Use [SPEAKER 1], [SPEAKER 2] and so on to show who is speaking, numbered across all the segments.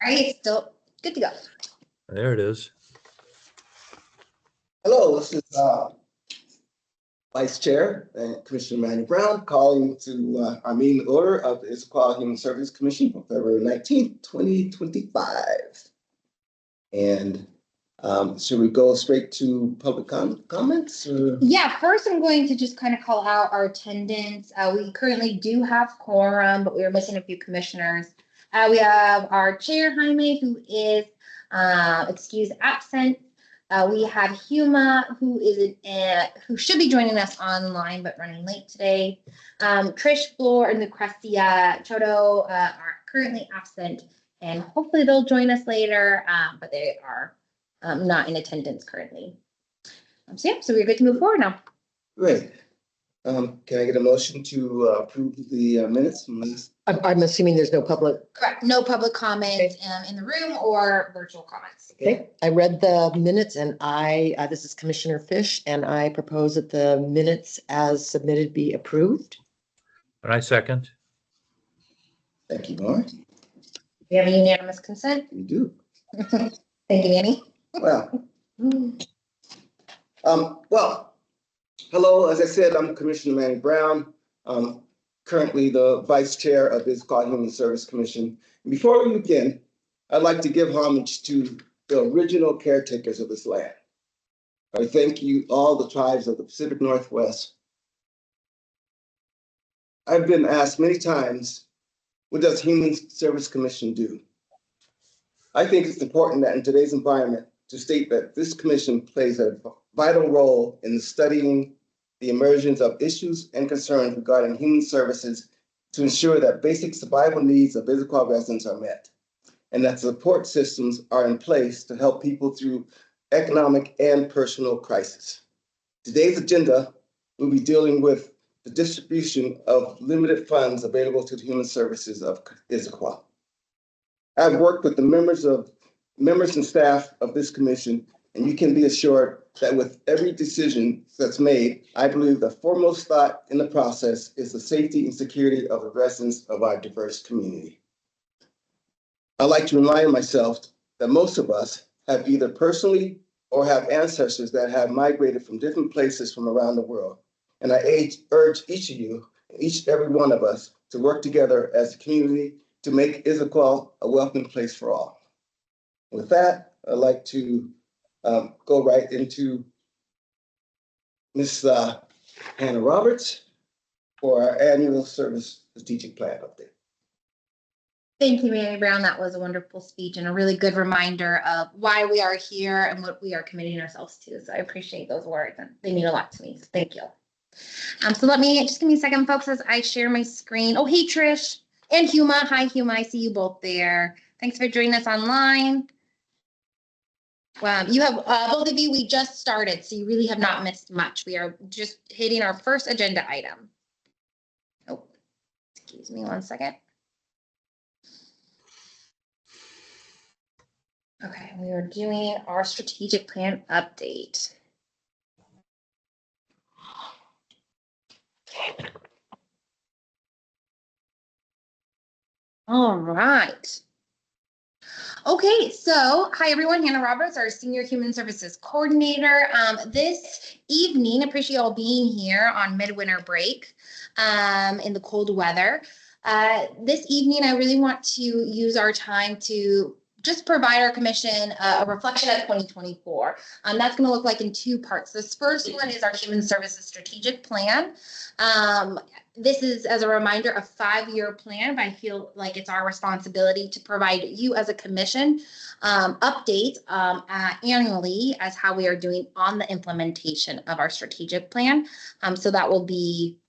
[SPEAKER 1] right, still good to go.
[SPEAKER 2] There it is.
[SPEAKER 3] Hello, this is Vice Chair and Commissioner Manny Brown calling to our meeting order of the Issaquah Human Services Commission on February 19th, 2025. And should we go straight to public comments? Or?
[SPEAKER 1] Yeah, first I'm going to just kind of call out our attendance. We currently do have quorum, but we are missing a few commissioners. We have our chair, Jaime, who is excused absent. We have Huma, who should be joining us online, but running late today. Trish, Floor, and Lucrecia Chodo are currently absent, and hopefully they'll join us later, but they are not in attendance currently. So we're good to move forward now.
[SPEAKER 3] Great. Can I get a motion to approve the minutes from this?
[SPEAKER 4] I'm assuming there's no public.
[SPEAKER 1] Correct. No public comments in the room or virtual comments.
[SPEAKER 4] Okay. I read the minutes and this is Commissioner Fish, and I propose that the minutes as submitted be approved.
[SPEAKER 2] And I second.
[SPEAKER 3] Thank you, Lauren.
[SPEAKER 1] We have a unanimous consent.
[SPEAKER 3] You do.
[SPEAKER 1] Thank you, Annie.
[SPEAKER 3] Well, hello, as I said, I'm Commissioner Manny Brown, currently the Vice Chair of the Issaquah Human Service Commission. And before we begin, I'd like to give homage to the original caretakers of this land. I thank you, all the tribes of the Pacific Northwest. I've been asked many times, what does Human Service Commission do? I think it's important that in today's environment to state that this commission plays a vital role in studying the emergence of issues and concerns regarding human services to ensure that basic survival needs of Issaquah residents are met, and that support systems are in place to help people through economic and personal crisis. Today's agenda will be dealing with the distribution of limited funds available to the human services of Issaquah. I've worked with the members and staff of this commission, and you can be assured that with every decision that's made, I believe the foremost thought in the process is the safety and security of the residents of our diverse community. I like to remind myself that most of us have either personally or have ancestors that have migrated from different places from around the world. And I urge each of you, every one of us, to work together as a community to make Issaquah a welcoming place for all. With that, I'd like to go right into Ms. Hannah Roberts for our annual service strategic plan update.
[SPEAKER 1] Thank you, Manny Brown. That was a wonderful speech and a really good reminder of why we are here and what we are committing ourselves to. So I appreciate those words, and they mean a lot to me. So thank you. So let me just give me a second, folks, as I share my screen. Oh, hey, Trish and Huma. Hi, Huma. I see you both there. Thanks for joining us online. You have both of you, we just started, so you really have not missed much. We are just hitting our first agenda item. Oh, excuse me 1 second. Okay, we are doing our strategic plan update. All right. Okay, so hi everyone, Hannah Roberts, our Senior Human Services Coordinator. This evening, appreciate you all being here on midwinter break in the cold weather. This evening, I really want to use our time to just provide our commission a reflection of 2024. That's going to look like in two parts. This first one is our Human Services Strategic Plan. This is, as a reminder, a 5-year plan, but I feel like it's our responsibility to provide you as a commission updates annually as how we are doing on the implementation of our strategic plan. So that will be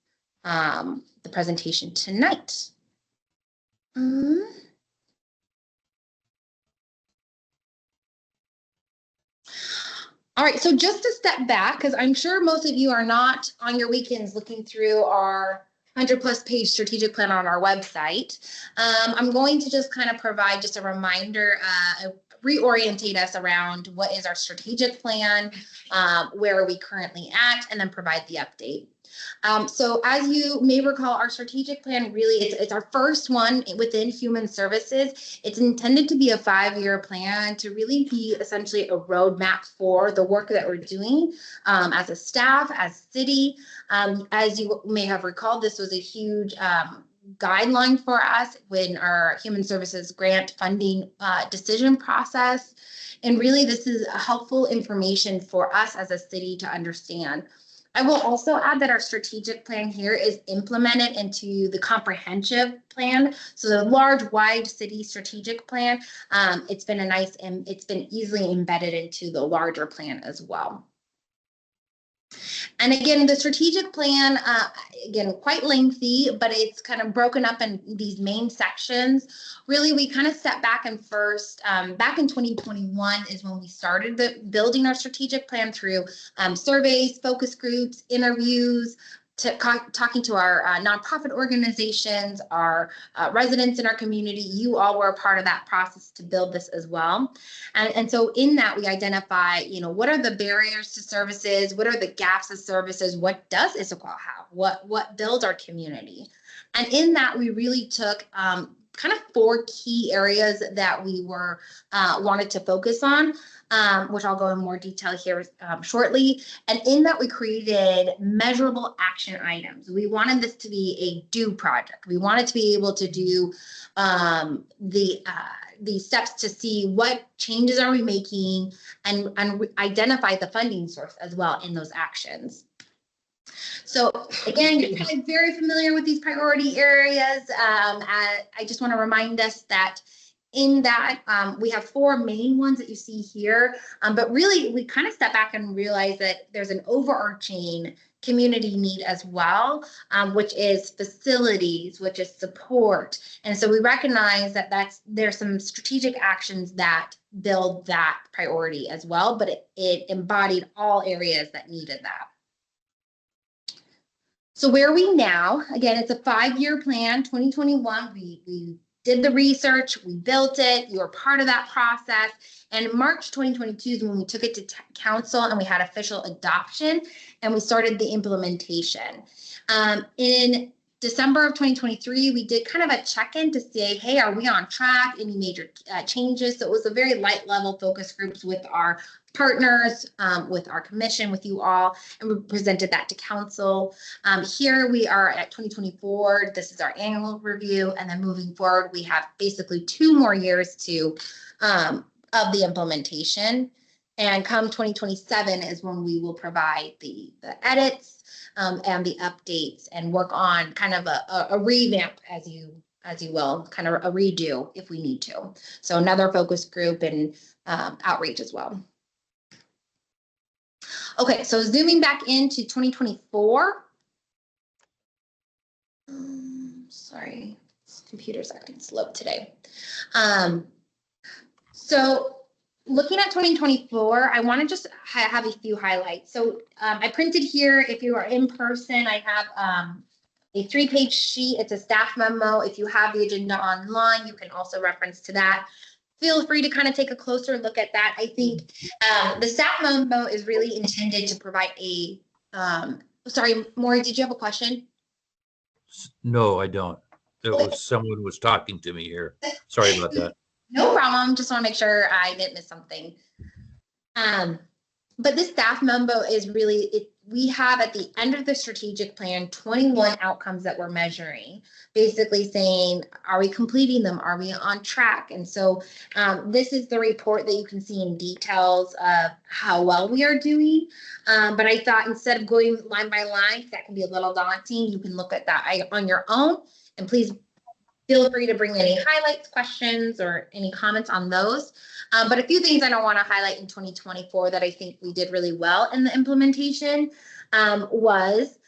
[SPEAKER 1] the presentation tonight. All right, so just to step back, because I'm sure most of you are not on your weekends looking through our 100+ page strategic plan on our website. I'm going to just kind of provide just a reminder, reorientate us around what is our strategic plan, where are we currently at, and then provide the update. So as you may recall, our strategic plan really, it's our first one within human services. It's intended to be a 5-year plan to really be essentially a roadmap for the work that we're doing as a staff, as city. As you may have recalled, this was a huge guideline for us when our human services grant funding decision process. And really, this is helpful information for us as a city to understand. I will also add that our strategic plan here is implemented into the comprehensive plan. So the large, wide city strategic plan, it's been it's been easily embedded into the larger plan as well. And again, the strategic plan, again, quite lengthy, but it's kind of broken up in these main sections. Really, we kind of step back and first, back in 2021 is when we started building our strategic plan through surveys, focus groups, interviews, talking to our nonprofit organizations, our residents in our community. You all were a part of that process to build this as well. And so in that, we identify, what are the barriers to services? What are the gaps of services? What does Issaquah have? What builds our community? And in that, we really took kind of 4 key areas that we were wanted to focus on, which I'll go in more detail here shortly. And in that, we created measurable action items. We wanted this to be a do project. We wanted to be able to do the steps to see what changes are we making and identify the funding source as well in those actions. So again, you're probably very familiar with these priority areas. I just want to remind us that in that we have 4 main ones that you see here, but really we kind of step back and realize that there's an overarching community need as well, which is facilities, which is support. And so we recognize that there's some strategic actions that build that priority as well, but it embodied all areas that needed that. So where are we now? Again, it's a 5-year plan, 2021. We did the research, we built it, you were part of that process. And March 2022 is when we took it to council and we had official adoption and we started the implementation. In December of 2023, we did kind of a check-in to say, hey, are we on track? Any major changes? So it was a very light level focus groups with our partners, with our commission, with you all, and we presented that to council. Here we are at 2024. This is our annual review, and then moving forward, we have basically 2 more years to of the implementation. And come 2027 is when we will provide the edits and the updates and work on kind of a revamp, as you will, kind of a redo if we need to. So another focus group and outreach as well. Okay, so zooming back into 2024. Sorry, this computer's acting slow today. So looking at 2024, I want to just have a few highlights. So I printed here, if you are in person, I have a 3-page sheet. It's a staff memo. If you have the agenda online, you can also reference to that. Feel free to kind of take a closer look at that. I think the staff memo is really intended to provide a, sorry, Maury, did you have a question?
[SPEAKER 2] No, I don't. There was someone was talking to me here. Sorry about that.
[SPEAKER 1] No problem. Just want to make sure I didn't miss something. But this staff memo is really, we have at the end of the strategic plan, 21 outcomes that we're measuring, basically saying, are we completing them? Are we on track? And so this is the report that you can see in details of how well we are doing. But I thought instead of going line by line, that can be a little daunting, you can look at that on your own. And please feel free to bring any highlights, questions, or any comments on those. But a few things I don't want to highlight in 2024 that I think we did really well in the implementation was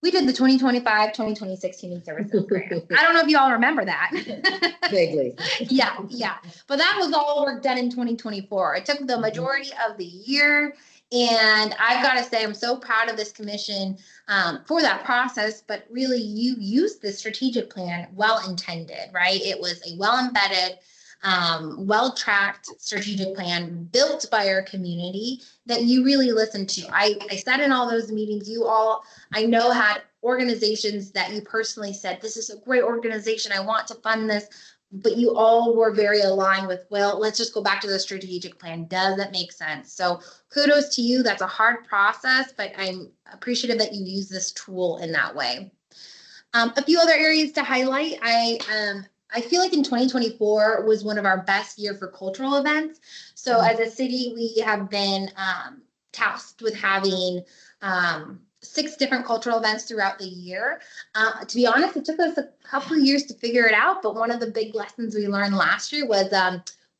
[SPEAKER 1] we did the 2025-2026 Human Services Grant. I don't know if you all remember that.
[SPEAKER 4] Vaguely.
[SPEAKER 1] Yeah. But that was all work done in 2024. It took the majority of the year. And I've got to say, I'm so proud of this commission for that process, but really you used the strategic plan well intended, right? It was a well embedded well-tracked strategic plan built by our community that you really listened to. I sat in all those meetings. You all, I know, had organizations that you personally said, this is a great organization, I want to fund this, but you all were very aligned with, well, let's just go back to the strategic plan. Does that make sense? So kudos to you. That's a hard process, but I'm appreciative that you use this tool in that way. A few other areas to highlight. I feel like in 2024 was one of our best year for cultural events. So as a city, we have been tasked with having 6 different cultural events throughout the year. To be honest, it took us a couple of years to figure it out, but one of the big lessons we learned last year was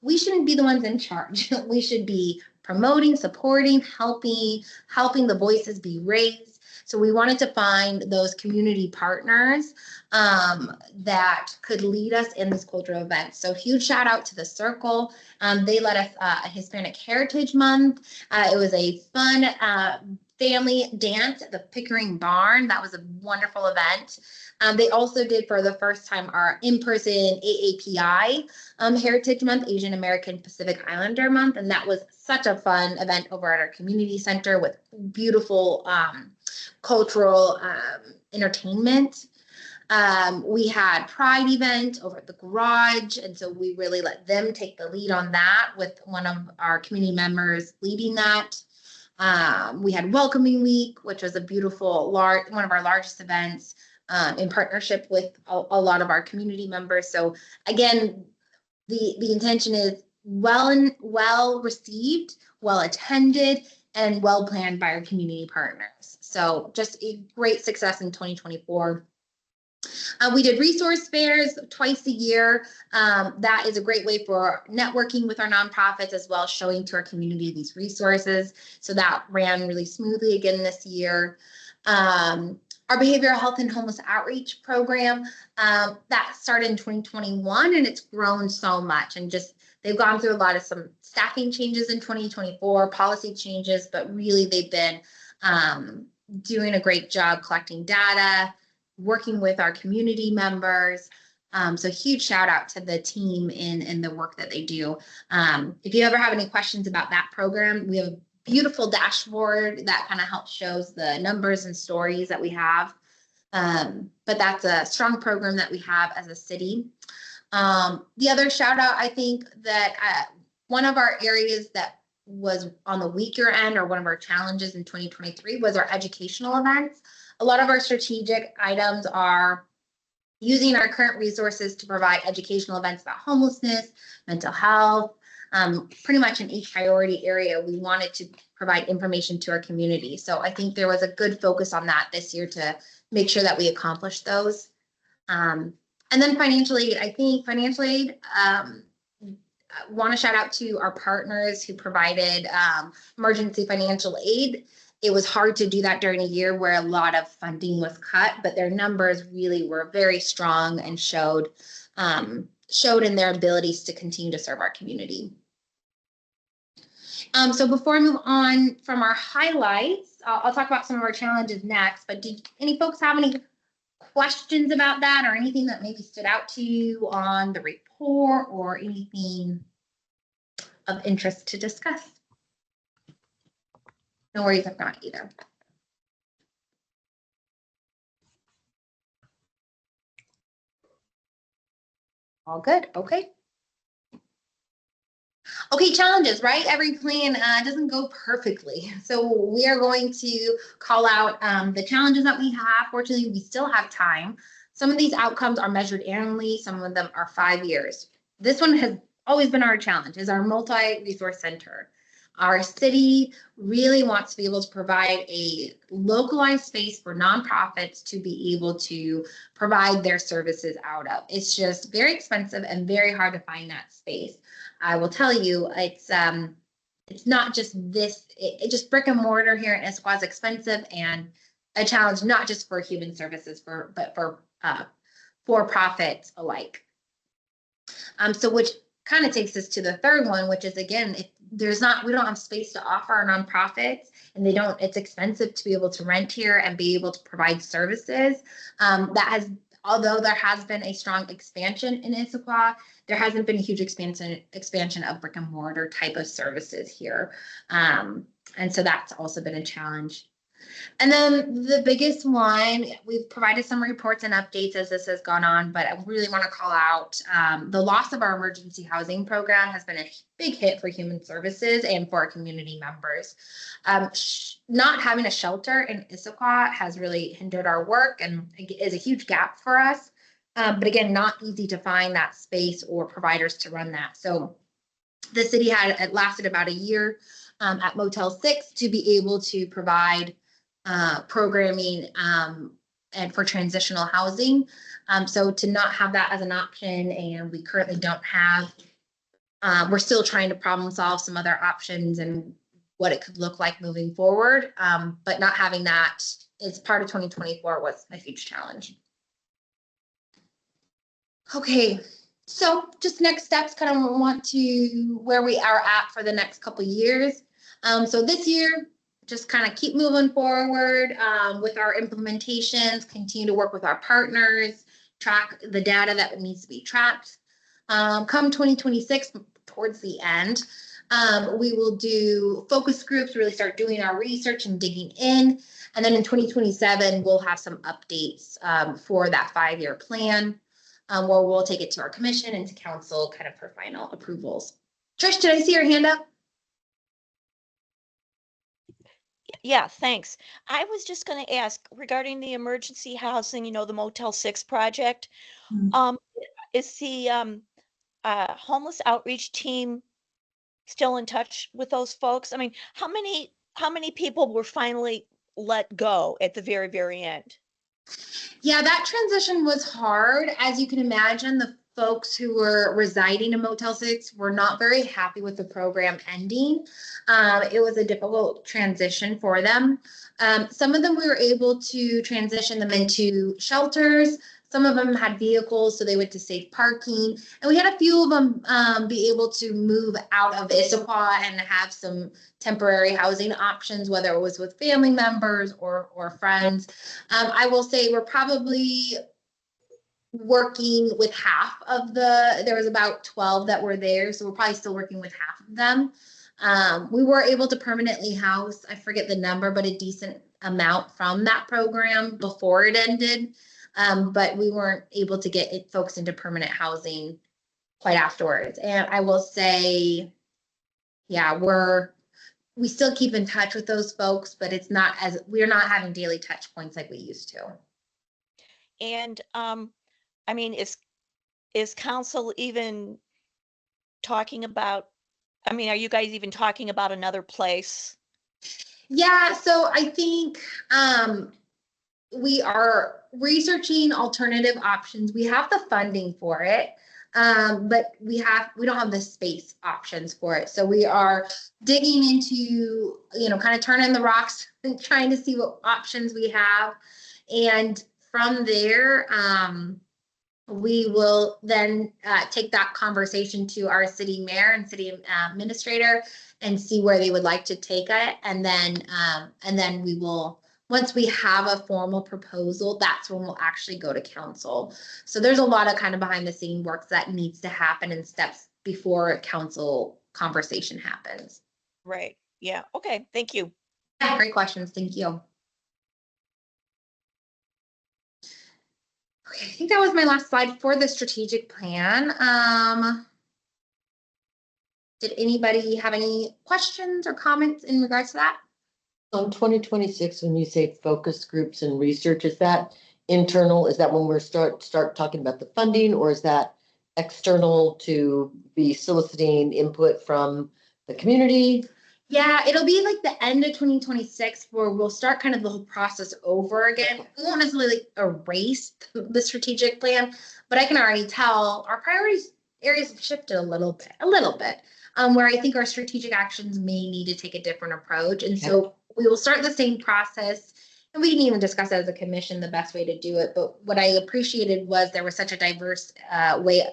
[SPEAKER 1] we shouldn't be the ones in charge. We should be promoting, supporting, helping the voices be raised. So we wanted to find those community partners that could lead us in this cultural event. So huge shout out to the Circle. They led us a Hispanic Heritage Month. It was a fun family dance at the Pickering Barn. That was a wonderful event. They also did for the first time our in-person AAPI Heritage Month, Asian American Pacific Islander Month. And that was such a fun event over at our community center with beautiful cultural entertainment. We had Pride event over at the garage. And so we really let them take the lead on that with one of our community members leading that. We had Welcoming Week, which was a beautiful, one of our largest events in partnership with a lot of our community members. So again, the intention is well received, well attended, and well planned by our community partners. So just a great success in 2024. We did resource fairs twice a year. That is a great way for networking with our nonprofits as well as showing to our community these resources. So that ran really smoothly again this year. Our behavioral health and homeless outreach program, that started in 2021 and it's grown so much, and just they've gone through a lot of some staffing changes in 2024, policy changes, but really they've been doing a great job collecting data, working with our community members. So huge shout out to the team in the work that they do. If you ever have any questions about that program, we have a beautiful dashboard that kind of helps shows the numbers and stories that we have. But that's a strong program that we have as a city. The other shout out, I think that one of our areas that was on the weaker end, or one of our challenges in 2023, was our educational events. A lot of our strategic items are using our current resources to provide educational events about homelessness, mental health. Pretty much in each priority area, we wanted to provide information to our community. So I think there was a good focus on that this year to make sure that we accomplished those. And then financial aid, I think financial aid, want to shout out to our partners who provided emergency financial aid. It was hard to do that during a year where a lot of funding was cut, but their numbers really were very strong and showed in their abilities to continue to serve our community. So before I move on from our highlights, I'll talk about some of our challenges next, but did any folks have any questions about that, or anything that maybe stood out to you on the report, or anything of interest to discuss? No worries if not either. All good. Okay. Okay, challenges, right? Every plan doesn't go perfectly. So we are going to call out the challenges that we have. Fortunately, we still have time. Some of these outcomes are measured annually. Some of them are 5 years. This one has always been our challenge, is our multi-resource center. Our city really wants to be able to provide a localized space for nonprofits to be able to provide their services out of. It's just very expensive and very hard to find that space. I will tell you, it's not just this, it just brick and mortar here in Issaquah is expensive and a challenge, not just for human services, but for profits alike. So which kind of takes us to the third one, which is, again, if we don't have space to offer our nonprofits, and it's expensive to be able to rent here and be able to provide services. That has although there has been a strong expansion in Issaquah, there hasn't been a huge expansion of brick and mortar type of services here. And so that's also been a challenge. And then the biggest one, we've provided some reports and updates as this has gone on, but I really want to call out the loss of our emergency housing program has been a big hit for human services and for our community members. Not having a shelter in Issaquah has really hindered our work and is a huge gap for us. But again, not easy to find that space or providers to run that. So the city it lasted about a year at Motel 6 to be able to provide programming and for transitional housing. So to not have that as an option, and we currently don't have, we're still trying to problem solve some other options and what it could look like moving forward. But not having that as part of 2024 was a huge challenge. Okay, so just next steps, kind of want to where we are at for the next couple of years. So this year, just kind of keep moving forward with our implementations, continue to work with our partners, track the data that needs to be tracked. Come 2026, towards the end, we will do focus groups, really start doing our research and digging in. And then in 2027, we'll have some updates for that 5-year plan where we'll take it to our commission and to council kind of for final approvals. Trish, did I see your hand up?
[SPEAKER 5] Yeah, thanks. I was just going to ask regarding the emergency housing, the Motel 6 project. Is the homeless outreach team still in touch with those folks? I mean, how many people were finally let go at the very, very end?
[SPEAKER 1] Yeah, that transition was hard. As you can imagine, the folks who were residing in Motel 6 were not very happy with the program ending. It was a difficult transition for them. Some of them we were able to transition them into shelters. Some of them had vehicles, so they went to safe parking. And we had a few of them be able to move out of Issaquah and have some temporary housing options, whether it was with family members or friends. I will say we're probably working with half of there was about 12 that were there, so we're probably still working with half of them. We were able to permanently house, I forget the number, but a decent amount from that program before it ended. But we weren't able to get folks into permanent housing quite afterwards. And I will say, yeah, we still keep in touch with those folks, but we're not having daily touch points like we used to.
[SPEAKER 5] And I mean, is council even talking about, I mean, are you guys even talking about another place?
[SPEAKER 1] Yeah, so I think we are researching alternative options. We have the funding for it, but we don't have the space options for it. So we are digging into, kind of turning the rocks and trying to see what options we have. And from there, we will then take that conversation to our city mayor and city administrator and see where they would like to take it. And then we will, once we have a formal proposal, that's when we'll actually go to council. So there's a lot of kind of behind the scene work that needs to happen in steps before a council conversation happens.
[SPEAKER 5] Right. Yeah. Okay. Thank you.
[SPEAKER 1] Yeah, great questions. Thank you. Okay, I think that was my last slide for the strategic plan. Did anybody have any questions or comments in regards to that?
[SPEAKER 4] On 2026, when you say focus groups and research, is that internal? Is that when we're start talking about the funding, or is that external to be soliciting input from the community?
[SPEAKER 1] Yeah, it'll be like the end of 2026 where we'll start kind of the whole process over again. We won't necessarily erase the strategic plan, but I can already tell our priorities areas have shifted a little bit, where I think our strategic actions may need to take a different approach. And so we will start the same process, and we can even discuss as a commission the best way to do it. But what I appreciated was there was such a diverse way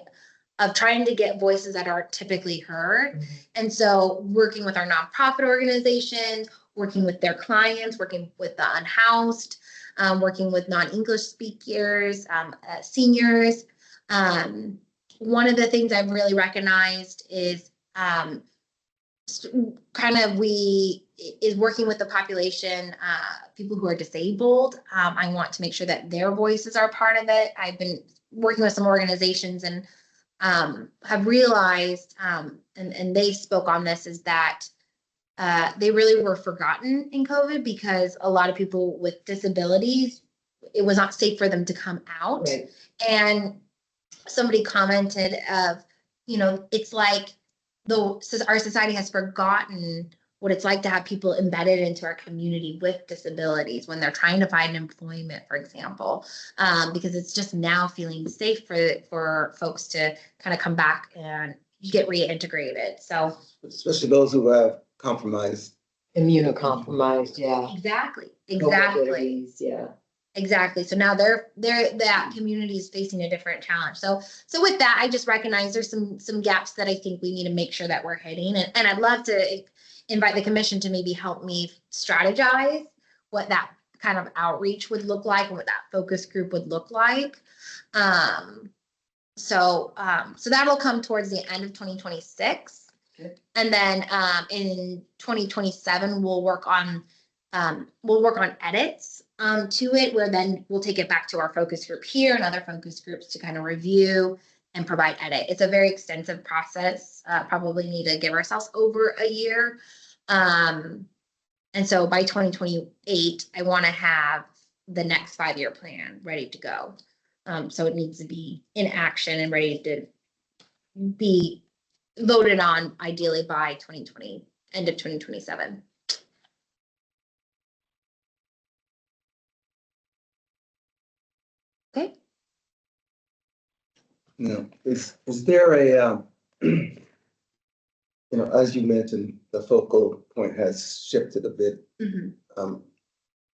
[SPEAKER 1] of trying to get voices that aren't typically heard. Mm-hmm. And so working with our nonprofit organizations, working with their clients, working with the unhoused, working with non-English speakers, seniors. One of the things I've really recognized is working with the population, people who are disabled. I want to make sure that their voices are part of it. I've been working with some organizations and have realized, and they spoke on this, is that they really were forgotten in COVID because a lot of people with disabilities, it was not safe for them to come out.
[SPEAKER 4] Right.
[SPEAKER 1] And somebody commented of, it's like our society has forgotten what it's like to have people embedded into our community with disabilities when they're trying to find employment, for example, because it's just now feeling safe for folks to kind of come back and get reintegrated. So
[SPEAKER 3] Especially those who have compromised.
[SPEAKER 4] Immunocompromised, yeah.
[SPEAKER 1] exactly.
[SPEAKER 4] Comorbidities, yeah.
[SPEAKER 1] Exactly. So now that community is facing a different challenge. So with that, I just recognize there's some gaps that I think we need to make sure that we're hitting. And I'd love to invite the commission to maybe help me strategize what that kind of outreach would look like and what that focus group would look like. So that'll come towards the end of 2026.
[SPEAKER 4] Okay.
[SPEAKER 1] And then in 2027, we'll work on edits to it, where then we'll take it back to our focus group here and other focus groups to kind of review and provide edit. It's a very extensive process. Probably need to give ourselves over a year. And so by 2028, I want to have the next 5-year plan ready to go. So it needs to be in action and ready to be voted on ideally by 2020, end of 2027. Okay.
[SPEAKER 3] No, is there a, as you mentioned, the focal point has shifted a bit.
[SPEAKER 1] Mm-hmm.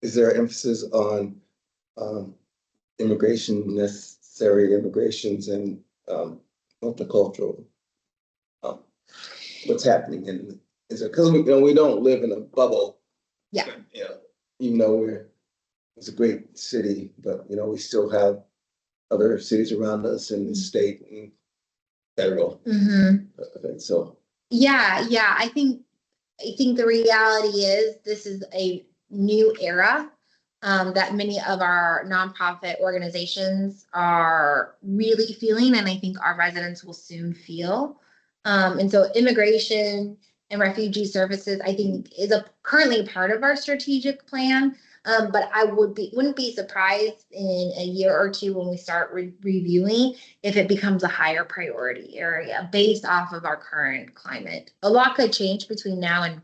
[SPEAKER 3] Is there emphasis on necessary immigrations and multicultural? What's happening is it because we don't live in a bubble?
[SPEAKER 1] Yeah.
[SPEAKER 3] Even though it's a great city, but we still have other cities around us in the state and federal.
[SPEAKER 1] Mm-hmm.
[SPEAKER 3] So
[SPEAKER 1] yeah, I think the reality is this is a new era that many of our nonprofit organizations are really feeling, and I think our residents will soon feel. And so immigration and refugee services, I think, is currently part of our strategic plan. But I wouldn't be surprised in a year or two when we start reviewing if it becomes a higher priority area based off of our current climate. A lot could change between now and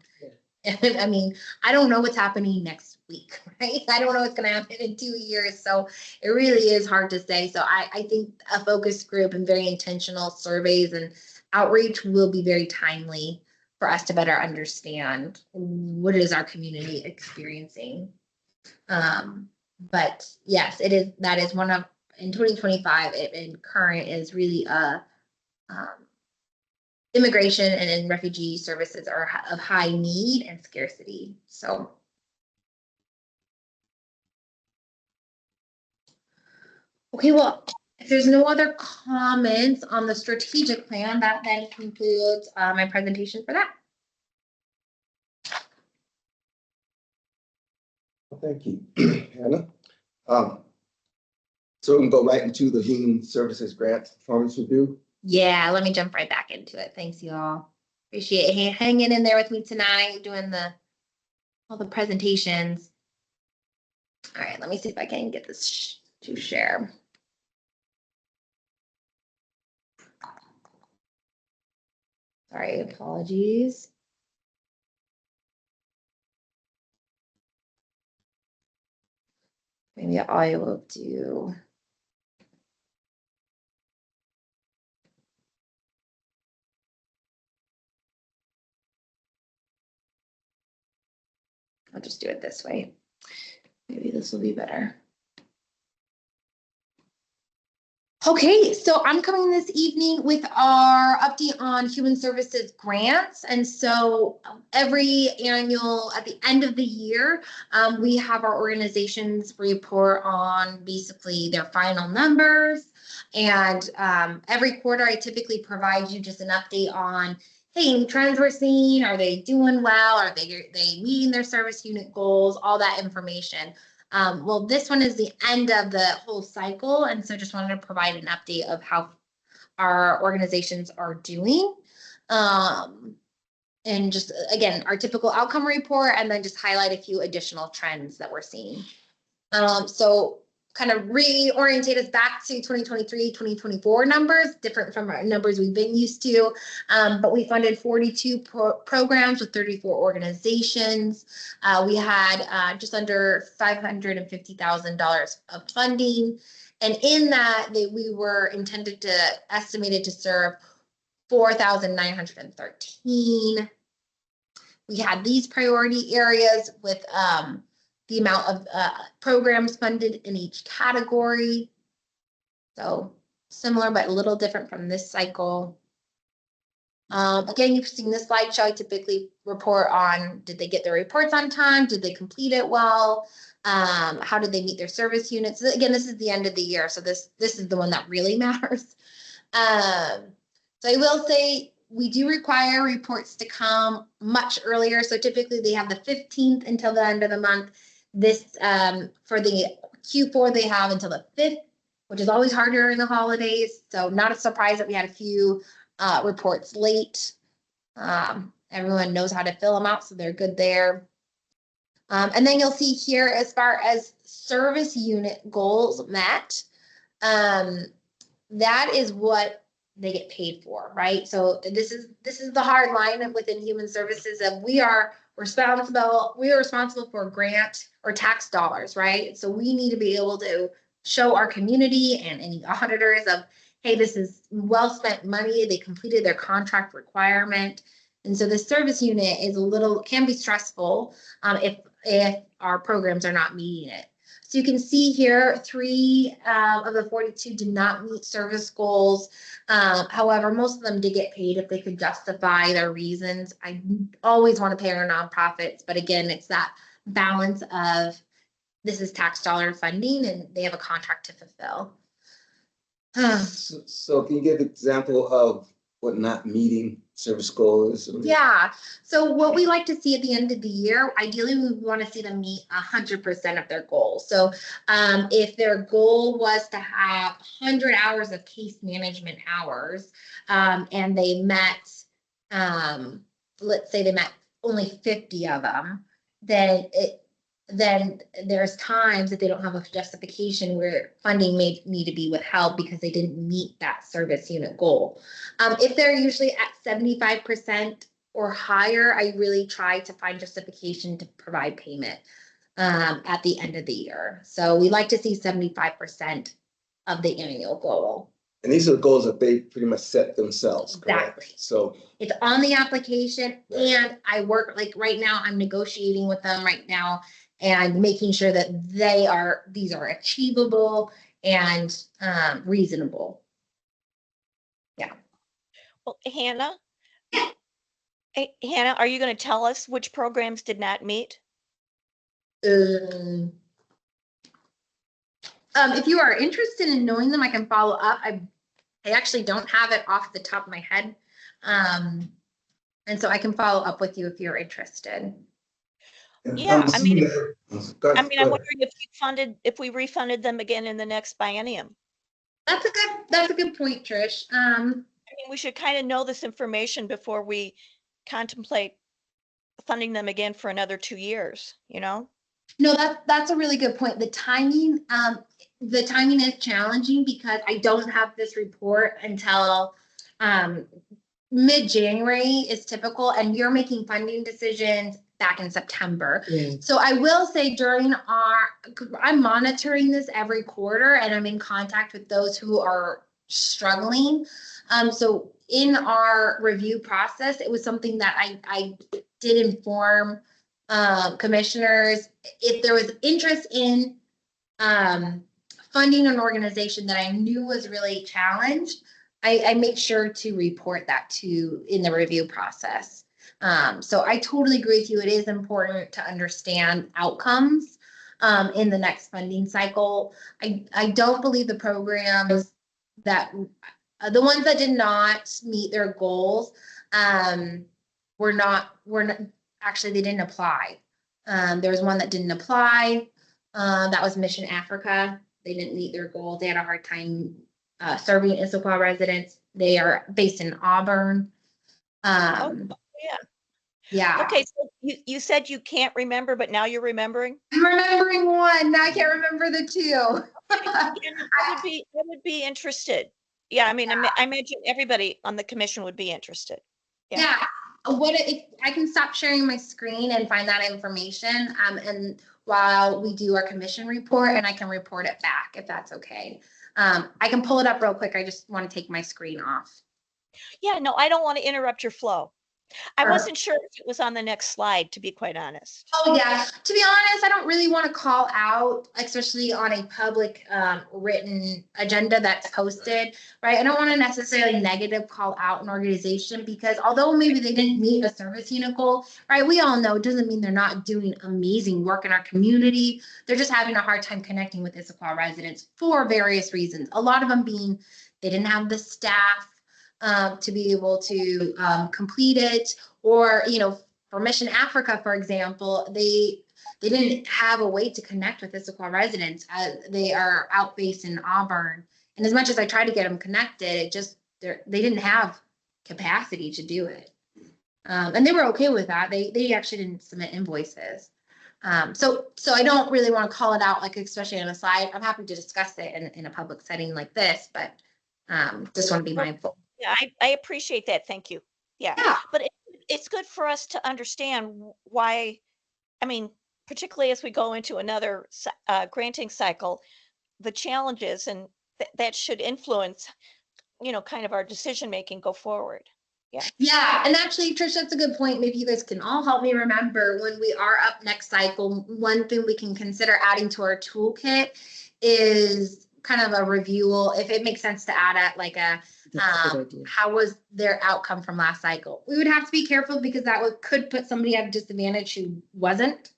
[SPEAKER 1] I mean, I don't know what's happening next week, right? I don't know what's going to happen in 2 years. So it really is hard to say. So I think a focus group and very intentional surveys and outreach will be very timely for us to better understand what is our community experiencing. But yes, that is one of, in 2025, and current is really immigration and refugee services are of high need and scarcity. So. Okay, well, if there's no other comments on the strategic plan, that then concludes my presentation for that.
[SPEAKER 3] thank you, Hannah. So we can go right into the Human Services Grant Performance Review.
[SPEAKER 1] Yeah, let me jump right back into it. Thanks, y'all. Appreciate hanging in there with me tonight, doing all the presentations. All right, let me see if I can get this to share. Sorry, apologies. Maybe I will do. I'll just do it this way. Maybe this will be better. Okay, so I'm coming this evening with our update on human services grants. And so every annual, at the end of the year, we have our organizations report on basically their final numbers. And every quarter, I typically provide you just an update on, hey, any trends we're seeing, are they doing well? Are they meeting their service unit goals? All that information. Well, this one is the end of the whole cycle, and so just wanted to provide an update of how our organizations are doing. And just, again, our typical outcome report, and then just highlight a few additional trends that we're seeing. So kind of reorientate us back to 2023, 2024 numbers, different from our numbers we've been used to. But we funded 42 programs with 34 organizations. We had just under $550,000 of funding. And in that, we were estimated to serve 4,913. We had these priority areas with the amount of programs funded in each category. So similar, but a little different from this cycle. Again, you've seen this slideshow. I typically report on, did they get their reports on time? Did they complete it well? How did they meet their service units? Again, this is the end of the year, so this is the one that really matters. So I will say, we do require reports to come much earlier. So typically they have the 15th until the end of the month. This for the Q4, they have until the 5th, which is always harder during the holidays. So not a surprise that we had a few reports late. Everyone knows how to fill them out, so they're good there. And then you'll see here, as far as service unit goals met, that is what they get paid for, right? So this is the hard line within human services, and we are responsible for grant or tax dollars, right? So we need to be able to show our community and any auditors of, hey, this is well spent money. They completed their contract requirement. And so the service unit is can be stressful if our programs are not meeting it. So you can see here, 3 of the 42 did not meet service goals. However, most of them did get paid if they could justify their reasons. I always want to pay our nonprofits, but again, it's that balance of this is tax dollar funding and they have a contract to fulfill.
[SPEAKER 3] So can you give an example of what not meeting service goal is?
[SPEAKER 1] Yeah. So what we like to see at the end of the year, ideally we want to see them meet 100% of their goals. So if their goal was to have 100 hours of case management hours, and they met, let's say they met only 50 of them, then there's times that they don't have a justification where funding may need to be withheld because they didn't meet that service unit goal. If they're usually at 75% or higher, I really try to find justification to provide payment at the end of the year. So we like to see 75% of the annual goal.
[SPEAKER 3] And these are the goals that they pretty much set themselves, correct?
[SPEAKER 1] Exactly.
[SPEAKER 3] So
[SPEAKER 1] it's on the application,
[SPEAKER 3] right.
[SPEAKER 1] And I work, like right now, I'm negotiating with them right now and making sure that these are achievable and reasonable. Yeah.
[SPEAKER 5] Well, Hannah, are you going to tell us which programs did not meet?
[SPEAKER 1] If you are interested in knowing them, I can follow up. I actually don't have it off the top of my head. And so I can follow up with you if you're interested.
[SPEAKER 5] Yeah, I mean, I'm wondering if we refunded them again in the next biennium.
[SPEAKER 1] That's a good point, Trish.
[SPEAKER 5] I mean, we should kind of know this information before we contemplate funding them again for another 2 years, you know?
[SPEAKER 1] No, that's a really good point. The timing is challenging because I don't have this report until mid-January is typical, and you're making funding decisions back in September. So I will say I'm monitoring this every quarter, and I'm in contact with those who are struggling. So in our review process, it was something that I did inform commissioners if there was interest in funding an organization that I knew was really challenged, I make sure to report that to in the review process. So I totally agree with you. It is important to understand outcomes in the next funding cycle. I don't believe the programs that the ones that did not meet their goals were not actually they didn't apply. There was one that didn't apply. That was Mission Africa. They didn't meet their goals. They had a hard time serving Issaquah residents. They are based in Auburn.
[SPEAKER 5] Oh, yeah.
[SPEAKER 1] Yeah.
[SPEAKER 5] Okay, so you said you can't remember, but now you're remembering?
[SPEAKER 1] I'm remembering one. Now I can't remember the two.
[SPEAKER 5] I would be interested. Yeah, I mean, I imagine everybody on the commission would be interested.
[SPEAKER 1] Yeah. What if I can stop sharing my screen and find that information? And while we do our commission report, and I can report it back if that's okay. I can pull it up real quick. I just want to take my screen off.
[SPEAKER 5] Yeah, no, I don't want to interrupt your flow. I
[SPEAKER 1] Sure.
[SPEAKER 5] wasn't sure if it was on the next slide, to be quite honest.
[SPEAKER 1] Oh, yeah. To be honest, I don't really want to call out, especially on a public written agenda that's posted, right? I don't want to necessarily negative call out an organization because although maybe they didn't meet a service unit goal, right? We all know it doesn't mean they're not doing amazing work in our community. They're just having a hard time connecting with Issaquah residents for various reasons. A lot of them being they didn't have the staff to be able to complete it, or for Mission Africa, for example, they didn't have a way to connect with Issaquah residents as they are out based in Auburn. And as much as I tried to get them connected, it just they didn't have capacity to do it. And they were okay with that. They actually didn't submit invoices. So I don't really want to call it out, like especially on a slide. I'm happy to discuss it in a public setting like this, but just want to be mindful.
[SPEAKER 5] Yeah, I appreciate that. Thank you. Yeah. But it's good for us to understand why, I mean, particularly as we go into another granting cycle, the challenges and that should influence, kind of our decision making go forward.
[SPEAKER 1] Yeah, and actually, Trish, that's a good point. Maybe you guys can all help me remember when we are up next cycle. One thing we can consider adding to our toolkit is kind of a review, if it makes sense to add at like a how was their outcome from last cycle. We would have to be careful because that could put somebody at a disadvantage who wasn't,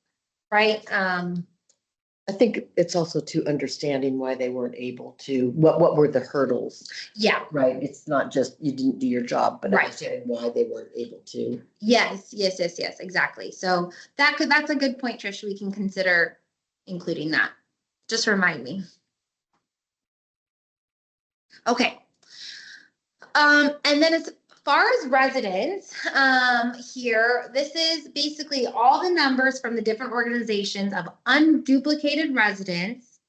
[SPEAKER 1] right?
[SPEAKER 4] I think it's also to understanding why they weren't able to, what were the hurdles,
[SPEAKER 1] Yeah,
[SPEAKER 4] right? It's not just you didn't do your job, but
[SPEAKER 1] Right.
[SPEAKER 4] understanding why they weren't able to.
[SPEAKER 1] yes, exactly. So that's a good point, Trish. We can consider including that. Just remind me. Okay. And then as far as residents, here, this is basically all the numbers from the different organizations of unduplicated residents,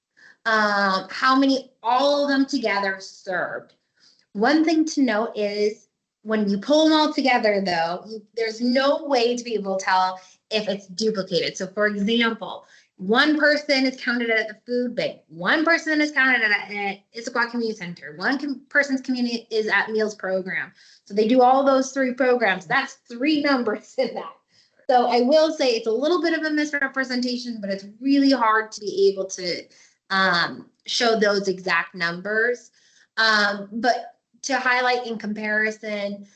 [SPEAKER 1] how many all of them together served. One thing to note is when you pull them all together, though, there's no way to be able to tell if it's duplicated. So, for example, one person is counted at the food bank. One person is counted at Issaquah Community Center. One person's community is at Meals Program. So they do all those three programs. That's three numbers in that. So I will say it's a little bit of a misrepresentation, but it's really hard to be able to show those exact numbers. But to highlight in comparison,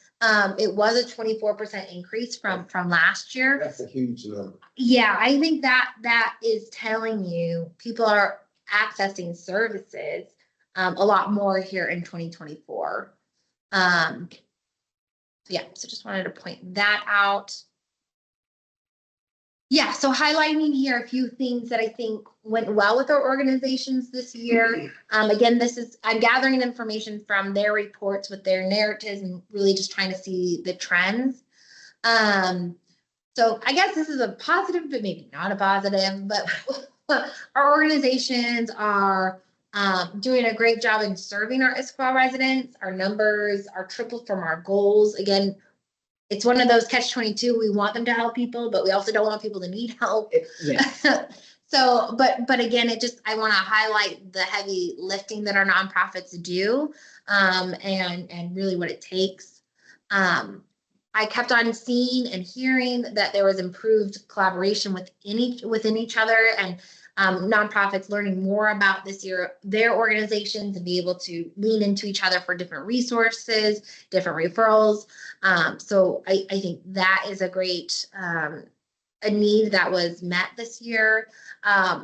[SPEAKER 1] it was a 24% increase from last year.
[SPEAKER 3] That's a huge number.
[SPEAKER 1] Yeah, I think that is telling you people are accessing services a lot more here in 2024. Yeah, so just wanted to point that out. Yeah, so highlighting here a few things that I think went well with our organizations this year. Again, I'm gathering information from their reports with their narratives and really just trying to see the trends. So I guess this is a positive, but maybe not a positive, but our organizations are doing a great job in serving our Issaquah residents. Our numbers are tripled from our goals. Again, it's one of those catch-22. We want them to help people, but we also don't want people to need help.
[SPEAKER 4] Yeah.
[SPEAKER 1] So, but again, I want to highlight the heavy lifting that our nonprofits do, and really what it takes. I kept on seeing and hearing that there was improved collaboration within each other, and nonprofits learning more about their organizations and be able to lean into each other for different resources, different referrals. So I think that is a great a need that was met this year.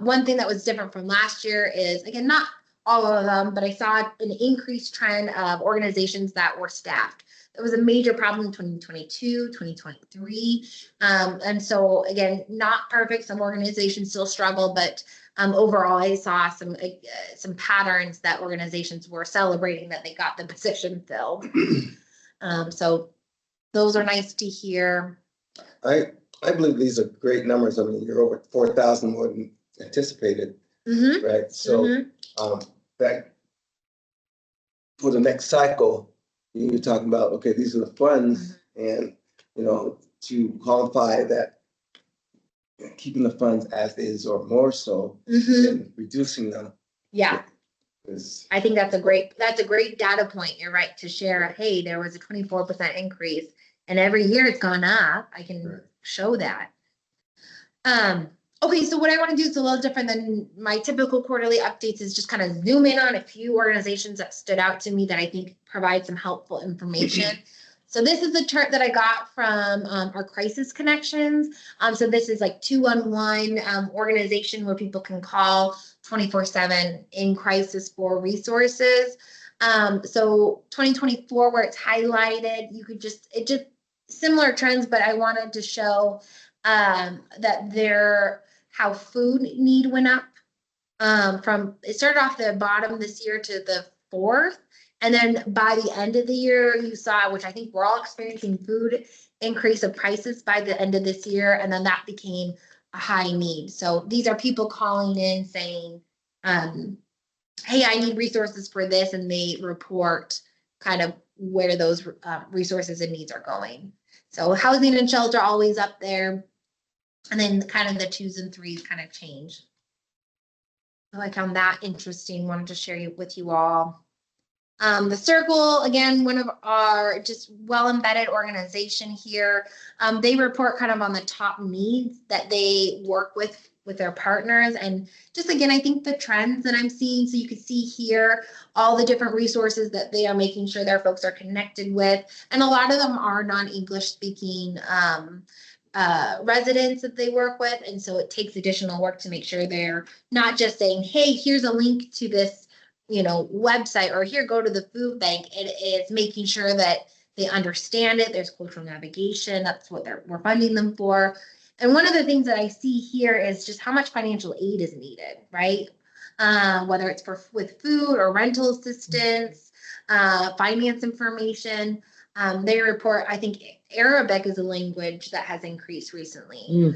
[SPEAKER 1] One thing that was different from last year is, again, not all of them, but I saw an increased trend of organizations that were staffed. That was a major problem in 2022, 2023. And so again, not perfect. Some organizations still struggle, but overall, I saw some patterns that organizations were celebrating that they got the position filled. So those are nice to hear.
[SPEAKER 3] I believe these are great numbers. I mean, you're over 4,000 more than anticipated, right? So that for the next cycle, you're talking about, okay, these are the funds, and to qualify that, keeping the funds as is or more so than reducing them.
[SPEAKER 1] Yeah. I think that's a great data point. You're right to share. Hey, there was a 24% increase, and every year it's gone up. I can show that. Okay, so what I want to do is a little different than my typical quarterly updates, is just kind of zoom in on a few organizations that stood out to me that I think provide some helpful information. So this is the chart that I got from our crisis connections. So this is like 211 organization where people can call 24/7 in crisis for resources. So 2024, where it's highlighted, you could just similar trends, but I wanted to show that how food need went up. From it started off the bottom this year to the fourth, and then by the end of the year, you saw, which I think we're all experiencing, food increase of prices by the end of this year, and then that became a high need. So these are people calling in saying, hey, I need resources for this, and they report kind of where those resources and needs are going. So housing and shelter always up there, and then kind of the 2s and 3s kind of change. So I found that interesting, wanted to share it with you all. The Circle, again, one of our just well-embedded organization here. They report kind of on the top needs that they work with their partners. And just again, I think the trends that I'm seeing, so you can see here all the different resources that they are making sure their folks are connected with. And a lot of them are non-English speaking residents that they work with. And so it takes additional work to make sure they're not just saying, hey, here's a link to this website, or here, go to the food bank. It is making sure that they understand it. There's cultural navigation. That's what we're funding them for. And one of the things that I see here is just how much financial aid is needed, right? Whether it's with food or rental assistance, finance information. They report, I think Arabic is a language that has increased recently.